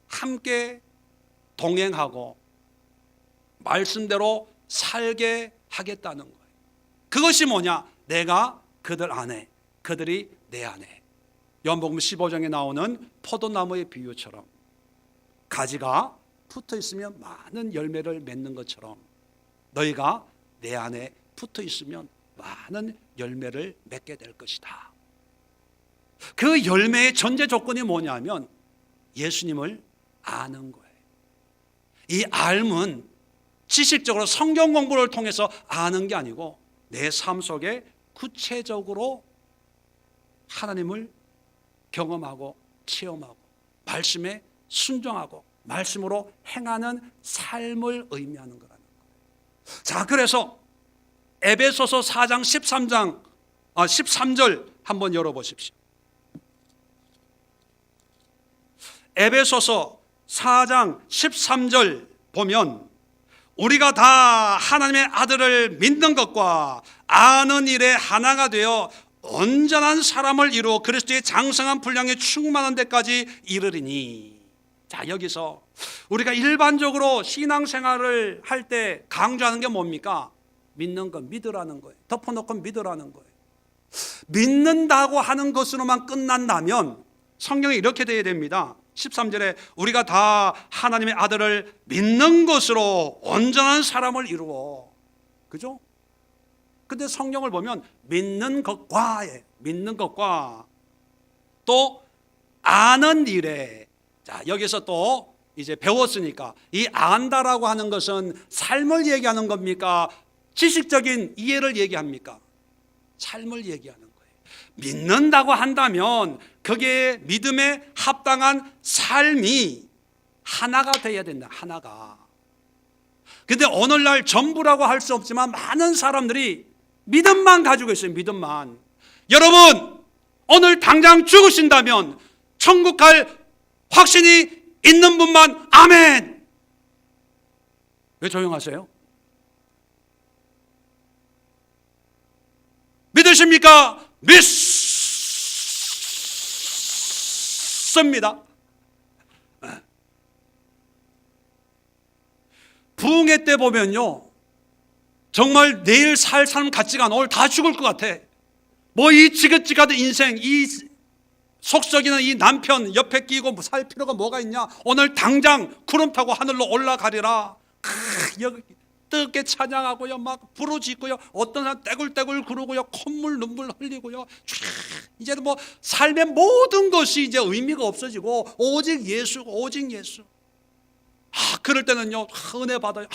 함께 동행하고 말씀대로 살게 하겠다는 거예요. 그것이 뭐냐? 내가 그들 안에, 그들이 내 안에. 요한복음 15장에 나오는 포도나무의 비유처럼 가지가 붙어 있으면 많은 열매를 맺는 것처럼 너희가 내 안에 붙어 있으면 많은 열매를 맺게 될 것이다. 그 열매의 전제 조건이 뭐냐면 예수님을 아는 거예요. 이 알은 지식적으로 성경 공부를 통해서 아는 게 아니고 내 삶 속에 구체적으로 하나님을 경험하고 체험하고 말씀에 순종하고 말씀으로 행하는 삶을 의미하는 거라는 거예요. 자, 그래서 에베소서 4장 13절 한번 열어보십시오. 에베소서 4장 13절 보면 우리가 다 하나님의 아들을 믿는 것과 아는 일에 하나가 되어 온전한 사람을 이루어 그리스도의 장성한 분량에 충만한 데까지 이르리니. 자, 여기서 우리가 일반적으로 신앙생활을 할 때 강조하는 게 뭡니까? 믿는 것, 믿으라는 거예요. 덮어놓고 믿으라는 거예요. 믿는다고 하는 것으로만 끝난다면 성경에 이렇게 되어야 됩니다. 13절에 우리가 다 하나님의 아들을 믿는 것으로 온전한 사람을 이루어. 그죠? 근데 성경을 보면 믿는 것과 또 아는 일에. 자, 여기서 또 이제 배웠으니까 이 안다라고 하는 것은 삶을 얘기하는 겁니까? 지식적인 이해를 얘기합니까? 삶을 얘기하는 거예요. 믿는다고 한다면 그게 믿음에 합당한 삶이 하나가 되어야 된다. 하나가. 근데 오늘날 전부라고 할 수 없지만 많은 사람들이 믿음만 가지고 있어요. 믿음만. 여러분, 오늘 당장 죽으신다면 천국 갈 확신이 있는 분만 아멘. 왜 조용하세요? 믿으십니까? 믿습니다. 부흥회 때 보면요, 정말 내일 살 삶 같지가 않아. 오늘 다 죽을 것 같아. 뭐 이 지긋지긋한 인생, 이 속썩이는 이 남편 옆에 끼고 살 필요가 뭐가 있냐. 오늘 당장 구름 타고 하늘로 올라가리라. 여기 뜨겁게 찬양하고요, 막 부르짖고요, 어떤 사람 떼굴떼굴 구르고요, 콧물 눈물 흘리고요. 이제는 뭐 삶의 모든 것이 이제 의미가 없어지고 오직 예수, 오직 예수. 그럴 때는요, 은혜 받아요.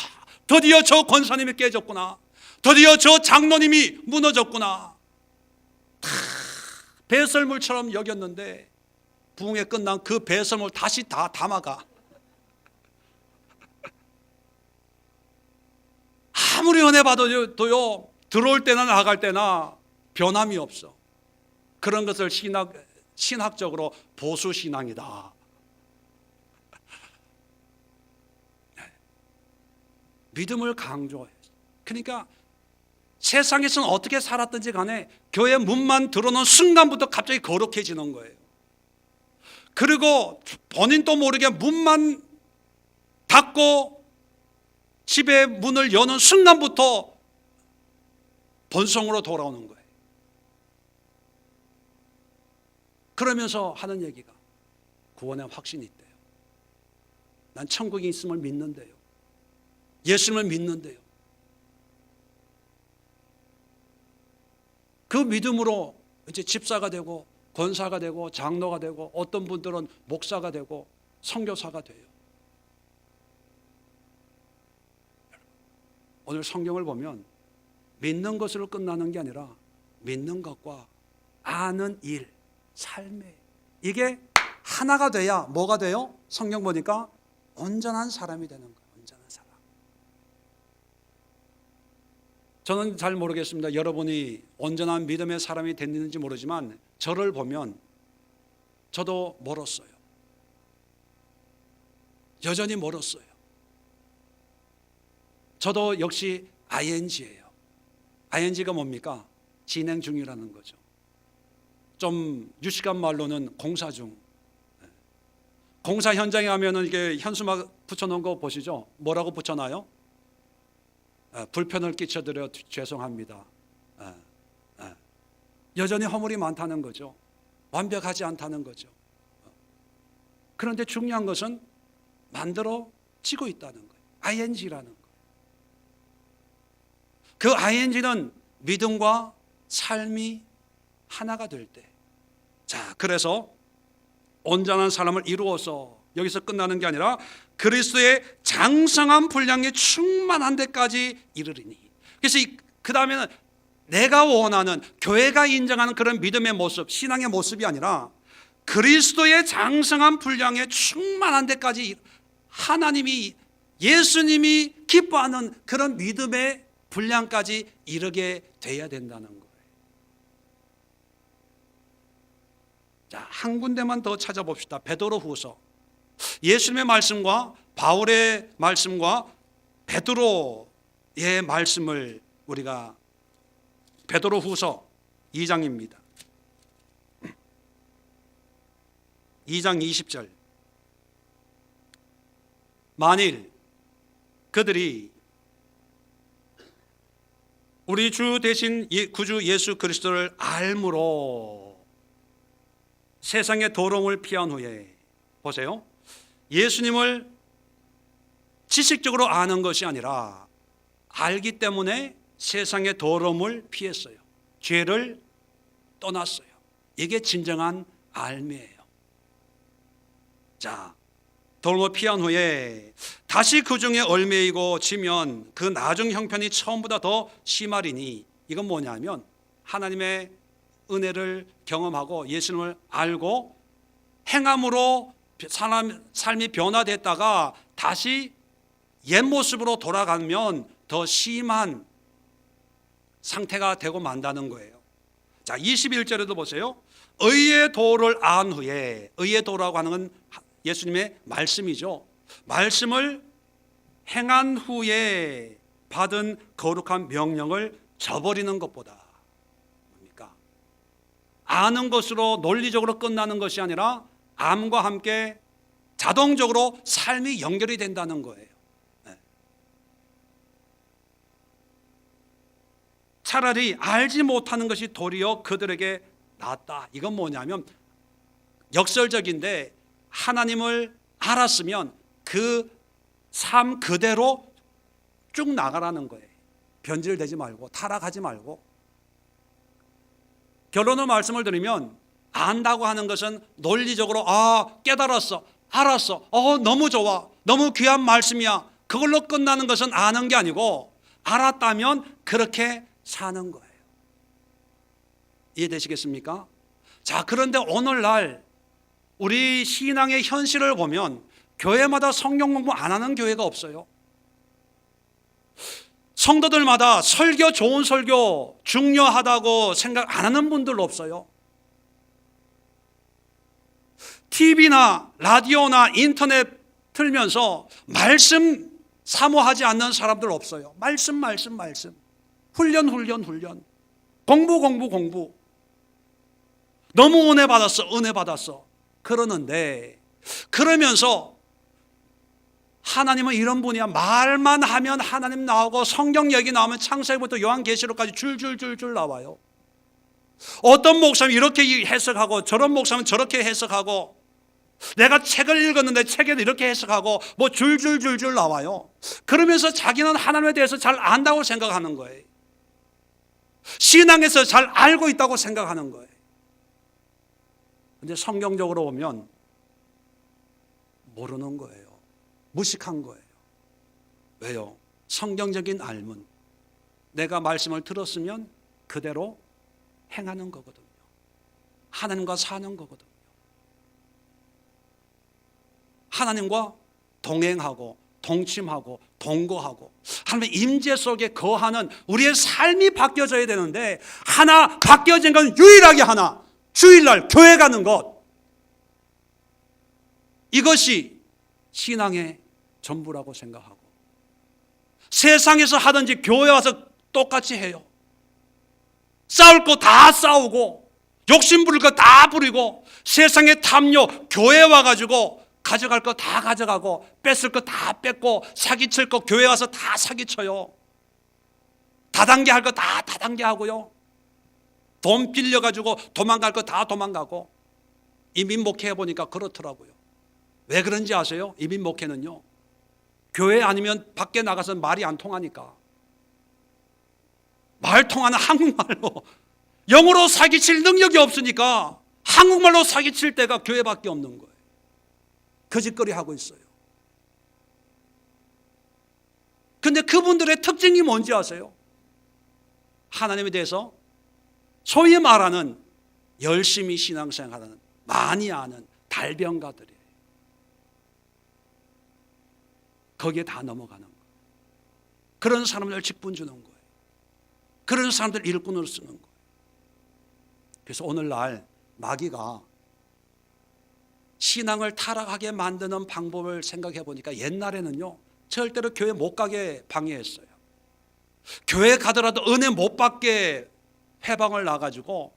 드디어 저 권사님이 깨졌구나. 드디어 저 장로님이 무너졌구나. 배설물처럼 여겼는데 부흥회 끝난 그 배설물 다시 다 담아가. 아무리 은혜 받아도요, 들어올 때나 나갈 때나 변함이 없어. 그런 것을 신학적으로 보수신앙이다. 믿음을 강조해요. 그러니까 세상에서는 어떻게 살았든지 간에 교회 문만 들어놓은 순간부터 갑자기 거룩해지는 거예요. 그리고 본인도 모르게 문만 닫고 집의 문을 여는 순간부터 본성으로 돌아오는 거예요. 그러면서 하는 얘기가 구원의 확신이 있대요. 난 천국이 있음을 믿는데요. 예수님을 믿는데요. 그 믿음으로 이제 집사가 되고 권사가 되고 장로가 되고 어떤 분들은 목사가 되고 선교사가 돼요. 오늘 성경을 보면 믿는 것으로 끝나는 게 아니라 믿는 것과 아는 일, 삶에 이게 하나가 돼야 뭐가 돼요? 성경 보니까 온전한 사람이 되는 거예요. 온전한 사람. 저는 잘 모르겠습니다. 여러분이 온전한 믿음의 사람이 됐는지 모르지만 저를 보면 저도 멀었어요. 여전히 멀었어요. 저도 역시 ing예요. ing가 뭡니까? 진행 중이라는 거죠. 좀 유식한 말로는 공사 중. 공사 현장에 가면은 이게 현수막 붙여놓은 거 보시죠? 뭐라고 붙여놔요? 불편을 끼쳐드려 죄송합니다. 여전히 허물이 많다는 거죠. 완벽하지 않다는 거죠. 그런데 중요한 것은 만들어지고 있다는 거예요. ing라는 거예요. 그 ing는 믿음과 삶이 하나가 될 때. 자, 그래서 온전한 사람을 이루어서 여기서 끝나는 게 아니라 그리스도의 장성한 분량에 충만한 데까지 이르리니. 그래서 그 다음에는 내가 원하는 교회가 인정하는 그런 믿음의 모습, 신앙의 모습이 아니라 그리스도의 장성한 분량에 충만한 데까지 하나님이 예수님이 기뻐하는 그런 믿음의 분량까지 이르게 돼야 된다는 거예요. 자, 한 군데만 더 찾아봅시다. 베드로후서. 예수님의 말씀과 바울의 말씀과 베드로의 말씀을 우리가 베드로후서 2장입니다. 2장 20절. 만일 그들이 우리 주 대신 구주 예수 그리스도를 알므로 세상의 도롱을 피한 후에, 보세요, 예수님을 지식적으로 아는 것이 아니라 알기 때문에 세상의 더러움을 피했어요. 죄를 떠났어요. 이게 진정한 알미예요. 자, 더러움을 피한 후에 다시 그 중에 얽매이고 지면 그 나중 형편이 처음보다 더 심하리니, 이건 뭐냐면 하나님의 은혜를 경험하고 예수님을 알고 행함으로 삶이 변화됐다가 다시 옛 모습으로 돌아가면 더 심한 상태가 되고 만다는 거예요. 자, 21절에도 보세요. 의의 도를 안 후에, 의의 도라고 하는 건 예수님의 말씀이죠. 말씀을 행한 후에 받은 거룩한 명령을 저버리는 것보다, 뭡니까? 아는 것으로 논리적으로 끝나는 것이 아니라 암과 함께 자동적으로 삶이 연결이 된다는 거예요. 차라리 알지 못하는 것이 도리어 그들에게 낫다. 이건 뭐냐면 역설적인데, 하나님을 알았으면 그 삶 그대로 쭉 나가라는 거예요. 변질되지 말고 타락하지 말고. 결론을 말씀을 드리면, 안다고 하는 것은 논리적으로 깨달았어, 알았어, 너무 좋아, 너무 귀한 말씀이야, 그걸로 끝나는 것은 아는 게 아니고, 알았다면 그렇게 사는 거예요. 이해되시겠습니까? 자, 그런데 오늘날 우리 신앙의 현실을 보면 교회마다 성경 공부 안 하는 교회가 없어요. 성도들마다 설교, 좋은 설교 중요하다고 생각 안 하는 분들도 없어요. TV나 라디오나 인터넷 틀면서 말씀 사모하지 않는 사람들 없어요. 말씀. 훈련. 공부. 너무 은혜 받았어. 그러는데, 그러면서 하나님은 이런 분이야. 말만 하면 하나님 나오고, 성경 얘기 나오면 창세기부터 요한계시록까지 줄줄줄줄 나와요. 어떤 목사님 이렇게 해석하고 저런 목사님 저렇게 해석하고, 내가 책을 읽었는데 책에도 이렇게 해석하고 뭐 줄줄줄줄 나와요. 그러면서 자기는 하나님에 대해서 잘 안다고 생각하는 거예요. 신앙에서 잘 알고 있다고 생각하는 거예요. 근데 성경적으로 보면 모르는 거예요. 무식한 거예요. 왜요? 성경적인 알문, 내가 말씀을 들었으면 그대로 행하는 거거든요. 하나님과 사는 거거든요. 하나님과 동행하고 동침하고 동거하고 하나님의 임재 속에 거하는 우리의 삶이 바뀌어져야 되는데, 하나 바뀌어진 건 유일하게 하나, 주일날 교회 가는 것, 이것이 신앙의 전부라고 생각하고, 세상에서 하든지 교회 와서 똑같이 해요. 싸울 거 다 싸우고 욕심 부릴 거 다 부리고, 세상의 탐욕, 교회 와가지고 가져갈 거 다 가져가고 뺏을 거 다 뺏고, 사기칠 거 교회 와서 다 사기쳐요. 다단계 할 거 다 다단계 하고요. 돈 빌려가지고 도망갈 거 다 도망가고. 이민 목회해 보니까 그렇더라고요. 왜 그런지 아세요? 이민 목회는요, 교회 아니면 밖에 나가서 말이 안 통하니까, 말 통하는 한국말로, 영어로 사기칠 능력이 없으니까 한국말로 사기칠 때가 교회밖에 없는 거예요. 거짓거리 하고 있어요. 근데 그분들의 특징이 뭔지 아세요? 하나님에 대해서 소위 말하는 열심히 신앙생활하는, 많이 아는 달변가들이에요. 거기에 다 넘어가는 거예요. 그런 사람들 직분 주는 거예요. 그런 사람들 일꾼으로 쓰는 거예요. 그래서 오늘날 마귀가 신앙을 타락하게 만드는 방법을 생각해 보니까, 옛날에는요 절대로 교회 못 가게 방해했어요. 교회 가더라도 은혜 못 받게 회방을 놔가지고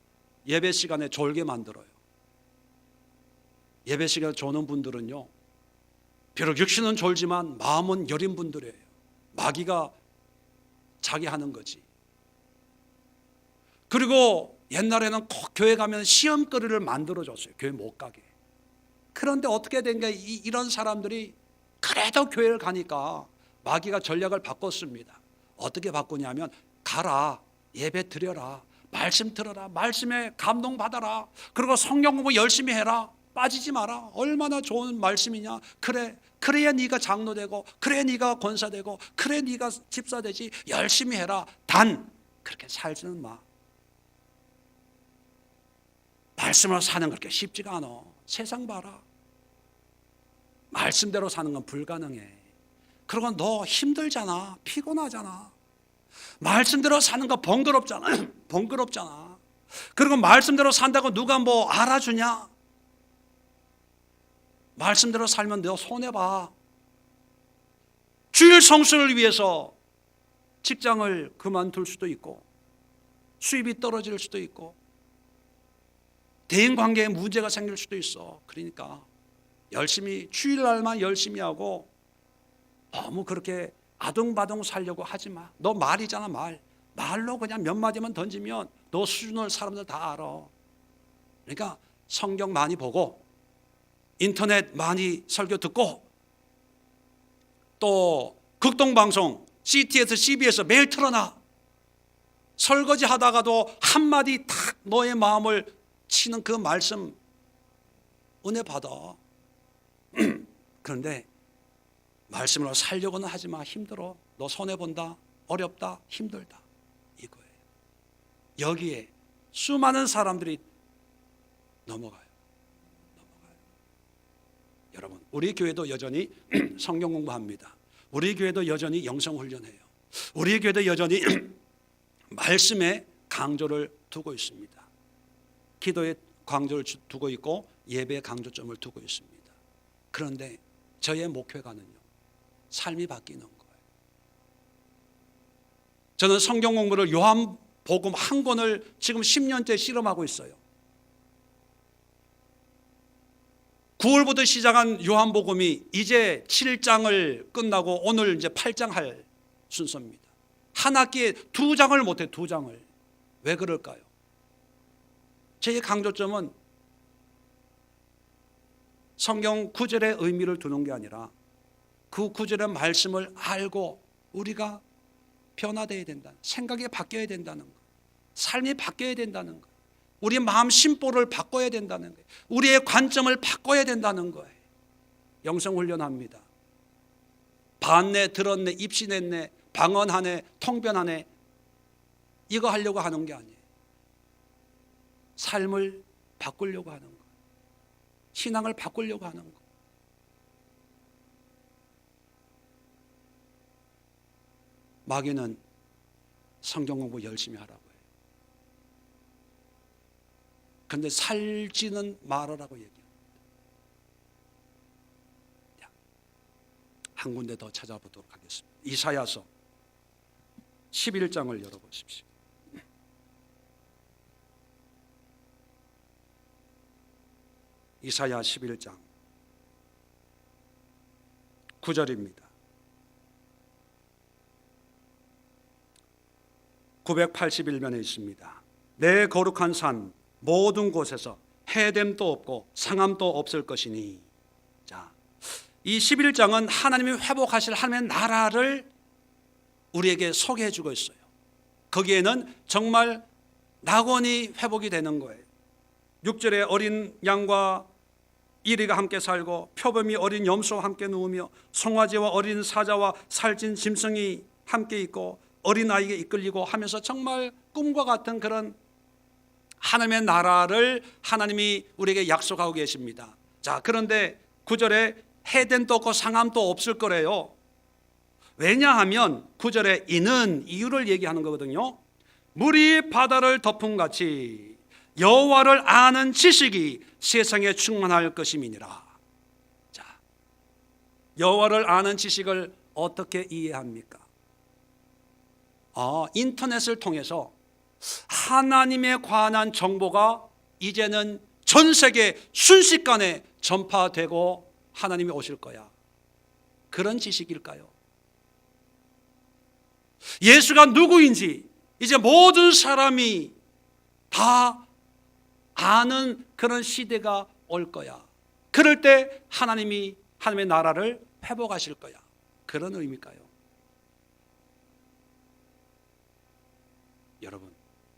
예배 시간에 졸게 만들어요. 예배 시간에 조는 분들은요, 비록 육신은 졸지만 마음은 여린 분들이에요. 마귀가 자기 하는 거지. 그리고 옛날에는 꼭 교회 가면 시험거리를 만들어줬어요. 교회 못 가게. 그런데 어떻게 된 게, 이런 사람들이 그래도 교회를 가니까 마귀가 전략을 바꿨습니다. 어떻게 바꾸냐면, 가라, 예배 드려라, 말씀 들어라, 말씀에 감동받아라, 그리고 성경 공부 열심히 해라, 빠지지 마라. 얼마나 좋은 말씀이냐. 그래, 그래야 네가 장로 되고, 그래야 네가 권사 되고, 그래 네가 집사 되지. 열심히 해라. 단 그렇게 살지는 마. 말씀으로 사는 그렇게 쉽지가 않아. 세상 봐라. 말씀대로 사는 건 불가능해. 그리고 너 힘들잖아. 피곤하잖아. 말씀대로 사는 거 번거롭잖아. 번거롭잖아. 그리고 말씀대로 산다고 누가 뭐 알아주냐? 말씀대로 살면 너 손해봐. 주일 성수를 위해서 직장을 그만둘 수도 있고, 수입이 떨어질 수도 있고, 대인관계에 문제가 생길 수도 있어. 그러니까 열심히, 주일날만 열심히 하고 너무 그렇게 아둥바둥 살려고 하지 마. 너 말이잖아, 말. 말로 그냥 몇 마디만 던지면 너 수준을 사람들 다 알아. 그러니까 성경 많이 보고, 인터넷 많이 설교 듣고, 또 극동방송 CTS, CBS 매일 틀어놔. 설거지 하다가도 한마디 탁 너의 마음을 치는 그 말씀 은혜 받아. 그런데 말씀으로 살려고는 하지 마. 힘들어. 너 손해본다. 어렵다. 힘들다. 이거예요. 여기에 수많은 사람들이 넘어가요. 여러분, 우리 교회도 여전히 성경 공부합니다. 우리 교회도 여전히 영성 훈련해요. 우리 교회도 여전히 말씀에 강조를 두고 있습니다. 기도에 강조를 두고 있고, 예배에 강조점을 두고 있습니다. 그런데 저의 목회가는요, 삶이 바뀌는 거예요. 저는 성경 공부를 요한복음 한 권을 지금 10년째 실험하고 있어요. 9월부터 시작한 요한복음이 이제 7장을 끝나고 오늘 이제 8장 할 순서입니다. 한 학기에 2장을 못해, 2장을. 왜 그럴까요? 제 강조점은 성경 구절의 의미를 두는 게 아니라 그 구절의 말씀을 알고 우리가 변화되어야 된다. 생각이 바뀌어야 된다는 것. 삶이 바뀌어야 된다는 것. 우리의 마음 심보를 바꿔야 된다는 거예요. 우리의 관점을 바꿔야 된다는 거예요. 영성훈련합니다. 봤네, 들었네, 입신했네, 방언하네, 통변하네, 이거 하려고 하는 게 아니에요. 삶을 바꾸려고 하는 거, 신앙을 바꾸려고 하는 거. 마귀는 성경 공부 열심히 하라고 해요. 그런데 살지는 말아라고 얘기합니다. 한 군데 더 찾아보도록 하겠습니다. 이사야서 11장을 열어보십시오. 이사야 11장 9절입니다. 981면에 있습니다. 내 거룩한 산 모든 곳에서 해됨도 없고 상함도 없을 것이니. 자, 이 11장은 하나님이 회복하실 하나님의 나라를 우리에게 소개해 주고 있어요. 거기에는 정말 낙원이 회복이 되는 거예요. 6절에 어린 양과 이리가 함께 살고 표범이 어린 염소와 함께 누우며 송아지와 어린 사자와 살찐 짐승이 함께 있고 어린아이에게 이끌리고 하면서 정말 꿈과 같은 그런 하나님의 나라를 하나님이 우리에게 약속하고 계십니다. 자, 그런데 9절에 해됨도 없고 상함도 없을 거래요. 왜냐하면 9절에 이는 이유를 얘기하는 거거든요. 물이 바다를 덮음같이 여호와를 아는 지식이 세상에 충만할 것임이니라. 자, 여호와를 아는 지식을 어떻게 이해합니까? 인터넷을 통해서 하나님에 관한 정보가 이제는 전 세계 순식간에 전파되고 하나님이 오실 거야. 그런 지식일까요? 예수가 누구인지 이제 모든 사람이 다 아는 그런 시대가 올 거야. 그럴 때 하나님이 하나님의 나라를 회복하실 거야. 그런 의미일까요? 여러분,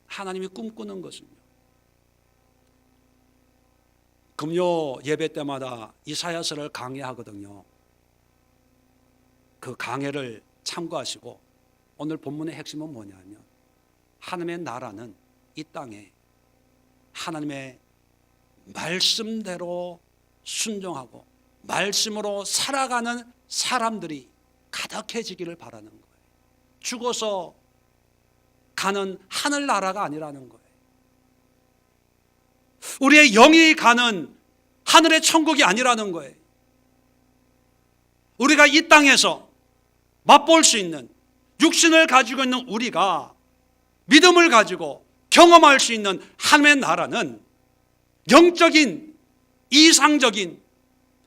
하나님이 꿈꾸는 것은요, 금요 예배 때마다 이사야서를 강해하거든요. 그 강해를 참고하시고 오늘 본문의 핵심은 뭐냐면 하나님의 나라는 이 땅에 하나님의 말씀대로 순종하고 말씀으로 살아가는 사람들이 가득해지기를 바라는 거예요. 죽어서 가는 하늘나라가 아니라는 거예요. 우리의 영이 가는 하늘의 천국이 아니라는 거예요. 우리가 이 땅에서 맛볼 수 있는 육신을 가지고 있는 우리가 믿음을 가지고 경험할 수 있는 하나님의 나라는 영적인 이상적인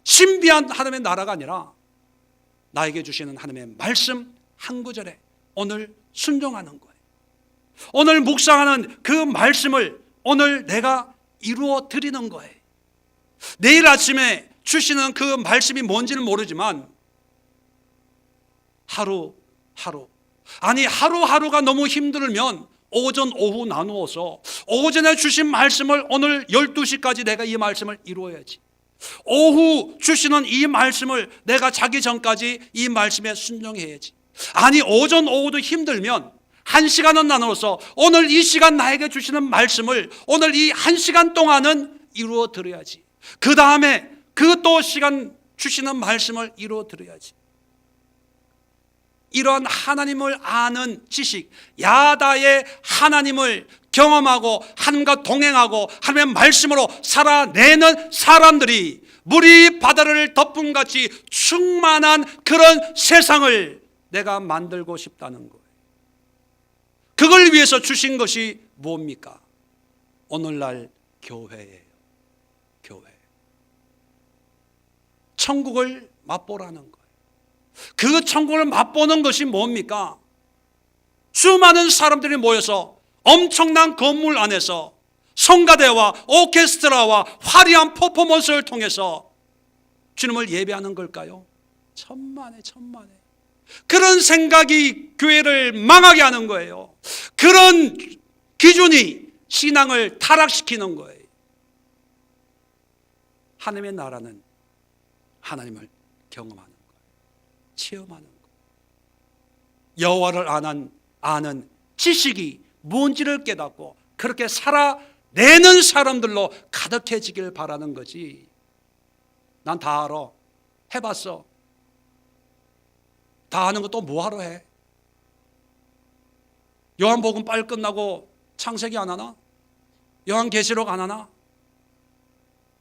신비한 하나님의 나라가 아니라 나에게 주시는 하나님의 말씀 한 구절에 오늘 순종하는 거예요. 오늘 묵상하는 그 말씀을 오늘 내가 이루어 드리는 거예요. 내일 아침에 주시는 그 말씀이 뭔지는 모르지만 하루하루가 너무 힘들면 오전 오후 나누어서 오전에 주신 말씀을 오늘 12시까지 내가 이 말씀을 이루어야지. 오후 주시는 이 말씀을 내가 자기 전까지 이 말씀에 순종해야지. 아니 오전 오후도 힘들면 1시간은 나눠서 오늘 이 시간 나에게 주시는 말씀을 오늘 이 1시간 동안은 이루어 드려야지. 그 다음에 그 또 시간 주시는 말씀을 이루어 드려야지. 이러한 하나님을 아는 지식, 야다의 하나님을 경험하고 하나님과 동행하고 하나님의 말씀으로 살아내는 사람들이 물이 바다를 덮음같이 충만한 그런 세상을 내가 만들고 싶다는 거예요. 그걸 위해서 주신 것이 뭡니까? 오늘날 교회예요. 교회. 천국을 맛보라는 거예요. 그 천국을 맛보는 것이 뭡니까? 수많은 사람들이 모여서 엄청난 건물 안에서 성가대와 오케스트라와 화려한 퍼포먼스를 통해서 주님을 예배하는 걸까요? 천만에. 그런 생각이 교회를 망하게 하는 거예요. 그런 기준이 신앙을 타락시키는 거예요. 하나님의 나라는 하나님을 경험하는 거예요. 체험하는 거예요. 여호와를 아는 지식이 뭔지를 깨닫고 그렇게 살아내는 사람들로 가득해지길 바라는 거지. 난 다 알아. 해봤어. 다 아는 거 또 뭐하러 해? 요한복음 빨리 끝나고 창세기 안 하나? 요한계시록 안 하나?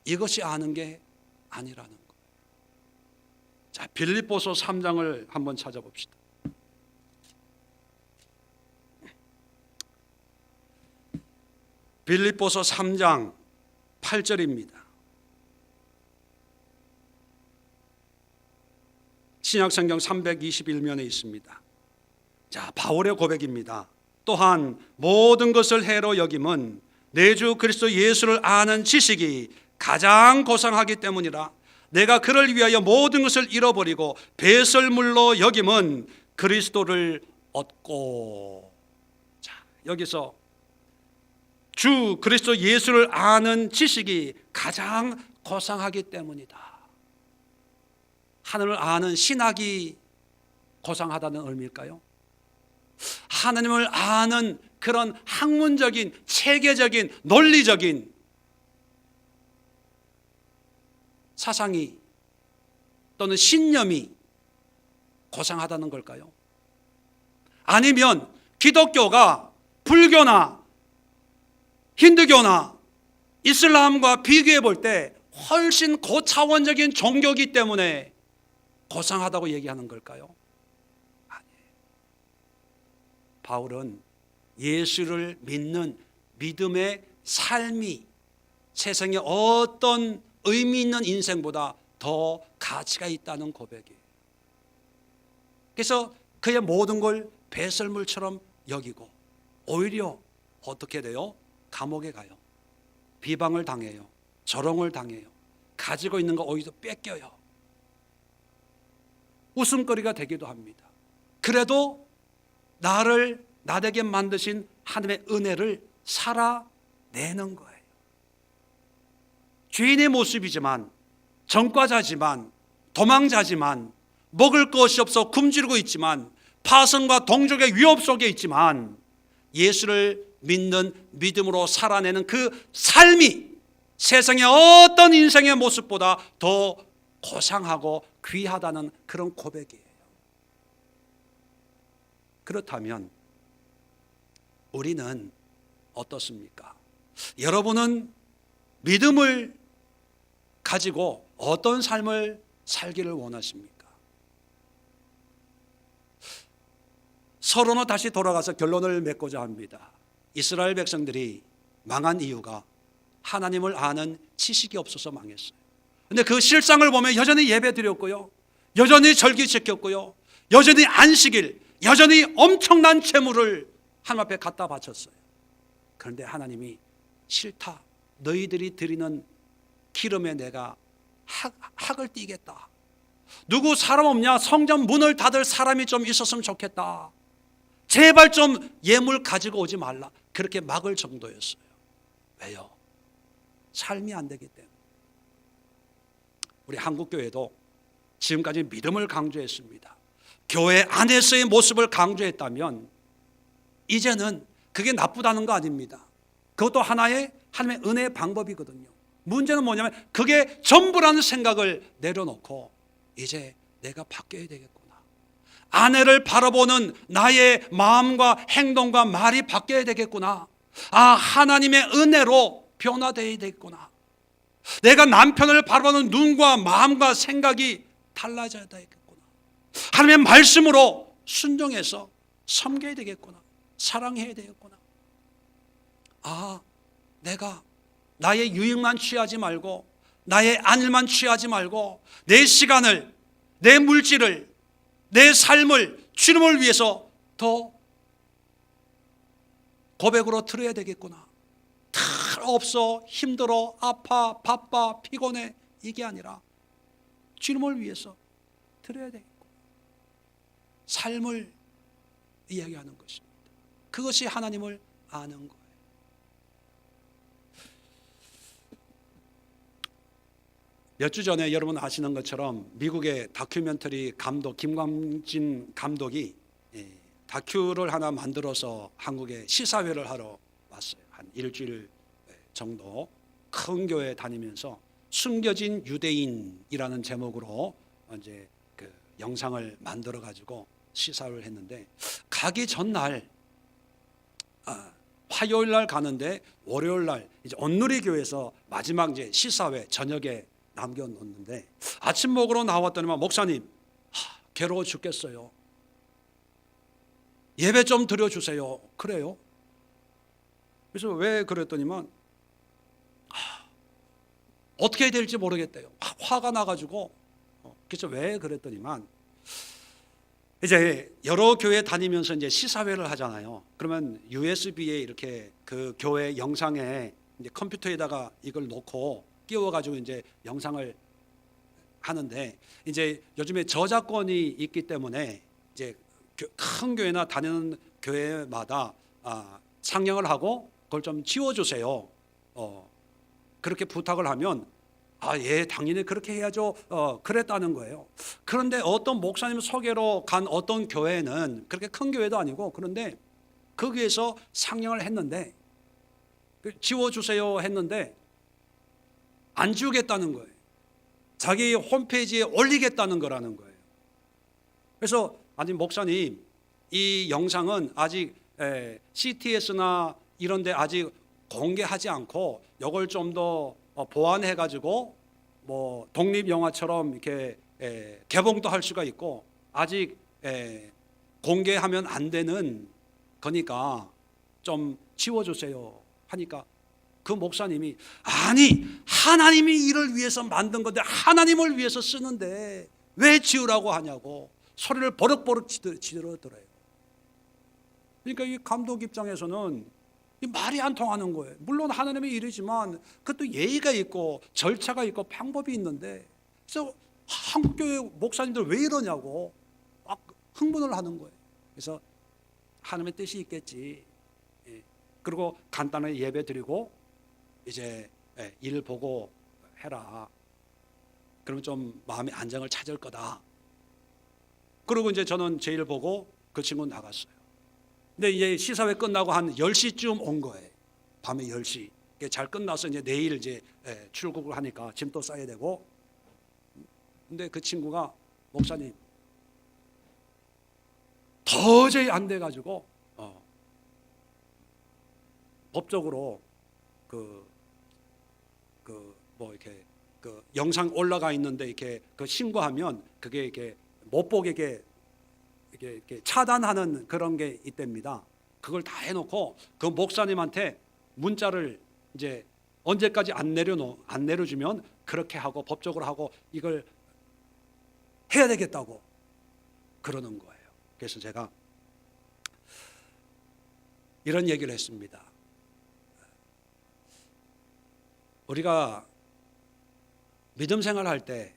이것이 아는 게 아니라는 거예요. 자, 빌립보서 3장을 한번 찾아봅시다. 빌립보서 3장 8절입니다. 신약성경 321면에 있습니다. 자, 바울의 고백입니다. 또한 모든 것을 해로 여김은 내 주 그리스도 예수를 아는 지식이 가장 고상하기 때문이라. 내가 그를 위하여 모든 것을 잃어버리고 배설물로 여김은 그리스도를 얻고. 자, 여기서 주 그리스도 예수를 아는 지식이 가장 고상하기 때문이다. 하나님을 아는 신학이 고상하다는 의미일까요? 하나님을 아는 그런 학문적인, 체계적인, 논리적인 사상이 또는 신념이 고상하다는 걸까요? 아니면 기독교가 불교나 힌두교나 이슬람과 비교해 볼 때 훨씬 고차원적인 종교이기 때문에 고상하다고 얘기하는 걸까요? 아니에요. 바울은 예수를 믿는 믿음의 삶이 세상에 어떤 의미 있는 인생보다 더 가치가 있다는 고백이에요. 그래서 그의 모든 걸 배설물처럼 여기고 오히려 어떻게 돼요? 감옥에 가요. 비방을 당해요. 조롱을 당해요. 가지고 있는 거 오히려 뺏겨요. 웃음거리가 되기도 합니다. 그래도 나를 나되게 만드신 하나님의 은혜를 살아내는 거예요. 죄인의 모습이지만, 전과자지만, 도망자지만, 먹을 것이 없어 굶주리고 있지만, 파선과 동족의 위협 속에 있지만 예수를 믿는 믿음으로 살아내는 그 삶이 세상의 어떤 인생의 모습보다 더 고상하고 귀하다는 그런 고백이에요. 그렇다면 우리는 어떻습니까? 여러분은 믿음을 가지고 어떤 삶을 살기를 원하십니까? 서론으로 다시 돌아가서 결론을 맺고자 합니다. 이스라엘 백성들이 망한 이유가 하나님을 아는 지식이 없어서 망했어요. 근데 그 실상을 보면 여전히 예배 드렸고요, 여전히 절기 지켰고요, 여전히 안식일, 여전히 엄청난 재물을 하나님 앞에 갖다 바쳤어요. 그런데 하나님이 싫다. 너희들이 드리는 기름에 내가 학을 띠겠다. 누구 사람 없냐? 성전 문을 닫을 사람이 좀 있었으면 좋겠다. 제발 좀 예물 가지고 오지 말라. 그렇게 막을 정도였어요. 왜요? 삶이 안 되기 때문에. 우리 한국교회도 지금까지 믿음을 강조했습니다. 교회 안에서의 모습을 강조했다면 이제는 그게 나쁘다는 거 아닙니다. 그것도 하나의 하나님의 은혜의 방법이거든요. 문제는 뭐냐면 그게 전부라는 생각을 내려놓고 이제 내가 바뀌어야 되겠구나. 아내를 바라보는 나의 마음과 행동과 말이 바뀌어야 되겠구나. 아, 하나님의 은혜로 변화되어야 되겠구나. 내가 남편을 바라보는 눈과 마음과 생각이 달라져야 되겠구나. 하나님의 말씀으로 순종해서 섬겨야 되겠구나. 사랑해야 되겠구나. 아, 내가 나의 유익만 취하지 말고 나의 안일만 취하지 말고 내 시간을, 내 물질을, 내 삶을 주님을 위해서 더 고백으로 드려야 되겠구나. 다 없어, 힘들어, 아파, 바빠, 피곤해, 이게 아니라 주님을 위해서 드려야 되겠고, 삶을 이야기하는 것입니다. 그것이 하나님을 아는 거예요. 몇 주 전에 여러분 아시는 것처럼 미국의 다큐멘터리 감독 김광진 감독이 다큐를 하나 만들어서 한국에 시사회를 하러 왔어요. 한 일주일 정도 큰 교회 다니면서 숨겨진 유대인이라는 제목으로 이제 그 영상을 만들어 가지고 시사회를 했는데, 가기 전날 화요일 날 가는데 월요일 날 이제 온누리 교회에서 마지막 이제 시사회 저녁에 남겨놓는데, 아침 먹으러 나왔더니만 목사님 괴로워 죽겠어요. 예배 좀 드려주세요. 그래요? 그래서 왜 그랬더니만 어떻게 해야 될지 모르겠대요. 화가 나가지고. 그래서 왜 그랬더니만, 이제 여러 교회 다니면서 이제 시사회를 하잖아요. 그러면 USB에 이렇게 그 교회 영상에 이제 컴퓨터에다가 이걸 놓고 끼워가지고 이제 영상을 하는데, 이제 요즘에 저작권이 있기 때문에 이제 큰 교회나 다니는 교회마다 상영을 하고 그걸 좀 지워주세요. 그렇게 부탁을 하면 예, 당연히 그렇게 해야죠. 그랬다는 거예요. 그런데 어떤 목사님 소개로 간 어떤 교회는, 그렇게 큰 교회도 아니고, 그런데 거기에서 상영을 했는데 지워주세요 했는데 안 지우겠다는 거예요. 자기 홈페이지에 올리겠다는 거라는 거예요. 그래서 아니 목사님, 이 영상은 아직 CTS나 이런 데 아직 공개하지 않고 이걸 좀 더 보완해 가지고 뭐 독립 영화처럼 이렇게 개봉도 할 수가 있고, 아직 공개하면 안 되는 거니까 좀 지워주세요 하니까, 그 목사님이 아니 하나님이 이를 위해서 만든 건데 하나님을 위해서 쓰는데 왜 지우라고 하냐고 소리를 버럭버럭 지르더래요. 그러니까 이 감독 입장에서는 이 말이 안 통하는 거예요. 물론 하나님의 일이지만 그것도 예의가 있고 절차가 있고 방법이 있는데, 그래서 한국교회 목사님들 왜 이러냐고 막 흥분을 하는 거예요. 그래서 하나님의 뜻이 있겠지. 그리고 간단하게 예배 드리고 이제 일 보고 해라. 그러면 좀 마음의 안정을 찾을 거다. 그리고 이제 저는 제 일 보고 그 친구는 나갔어요. 근데 이제 시사회 끝나고 한 10시쯤 온 거예요. 밤에 10시. 잘 끝나서 이제 내일 이제 출국을 하니까 짐도 싸야 되고. 근데 그 친구가 목사님 도저히 안 돼 가지고 법적으로 뭐 이렇게 그 영상 올라가 있는데 이렇게 그 신고하면 그게 이렇게 못 보게 이렇게 차단하는 그런 게 있답니다. 그걸 다 해놓고 그 목사님한테 문자를 이제 언제까지 안 내려주면 그렇게 하고 법적으로 하고 이걸 해야 되겠다고 그러는 거예요. 그래서 제가 이런 얘기를 했습니다. 우리가 믿음 생활할 때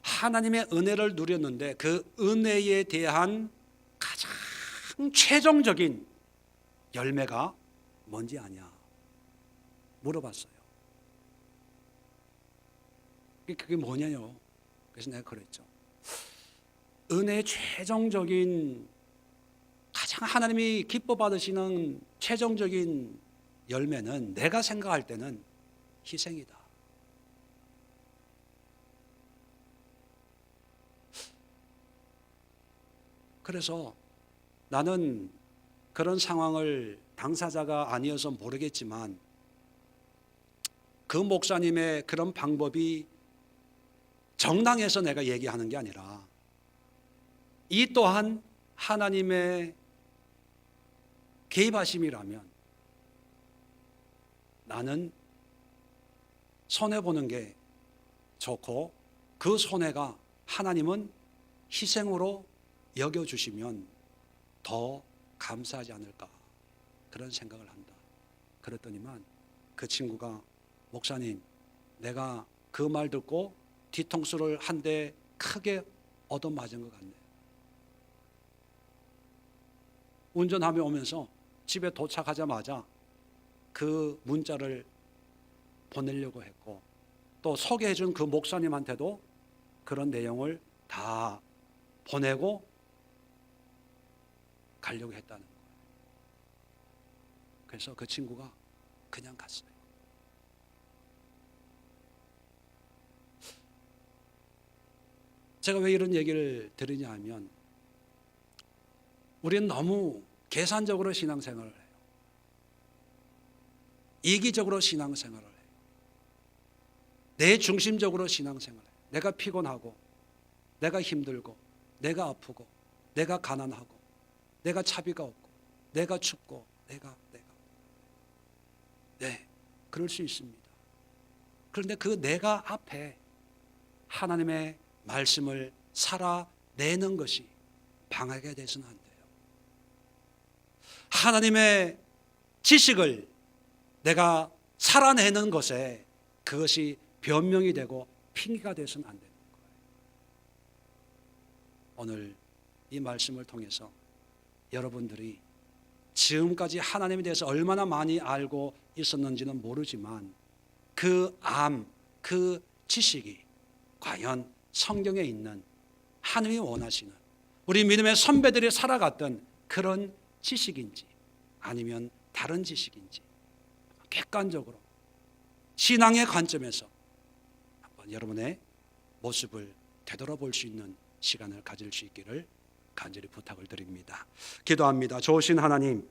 하나님의 은혜를 누렸는데 그 은혜에 대한 가장 최종적인 열매가 뭔지 아냐 물어봤어요. 그게 뭐냐요? 그래서 내가 그랬죠. 은혜의 최종적인, 가장 하나님이 기뻐 받으시는 최종적인 열매는 내가 생각할 때는 희생이다. 그래서 나는 그런 상황을 당사자가 아니어서 모르겠지만 그 목사님의 그런 방법이 정당해서 내가 얘기하는 게 아니라 이 또한 하나님의 개입하심이라면 나는 손해보는 게 좋고, 그 손해가 하나님은 희생으로 여겨주시면 더 감사하지 않을까, 그런 생각을 한다. 그랬더니만 그 친구가 목사님, 내가 그 말 듣고 뒤통수를 한 대 크게 얻어맞은 것 같네요. 운전하며 오면서 집에 도착하자마자 그 문자를 보내려고 했고, 또 소개해준 그 목사님한테도 그런 내용을 다 보내고 가려고 했다는 거예요. 그래서 그 친구가 그냥 갔어요. 제가 왜 이런 얘기를 드리냐 하면, 우리는 너무 계산적으로 신앙생활을 해요. 이기적으로 신앙생활을 해요. 내 중심적으로 신앙생활을 해요. 내가 피곤하고, 내가 힘들고, 내가 아프고, 내가 가난하고, 내가 차비가 없고, 내가 춥고, 내가. 네, 그럴 수 있습니다. 그런데 그 내가 앞에 하나님의 말씀을 살아내는 것이 방해가 돼서는 안 돼요. 하나님의 지식을 내가 살아내는 것에 그것이 변명이 되고 핑계가 돼서는 안 되는 거예요. 오늘 이 말씀을 통해서 여러분들이 지금까지 하나님에 대해서 얼마나 많이 알고 있었는지는 모르지만 그 그 지식이 과연 성경에 있는 하나님이 원하시는 우리 믿음의 선배들이 살아갔던 그런 지식인지 아니면 다른 지식인지 객관적으로 신앙의 관점에서 한번 여러분의 모습을 되돌아볼 수 있는 시간을 가질 수 있기를 간절히 부탁을 드립니다. 기도합니다. 좋으신 하나님,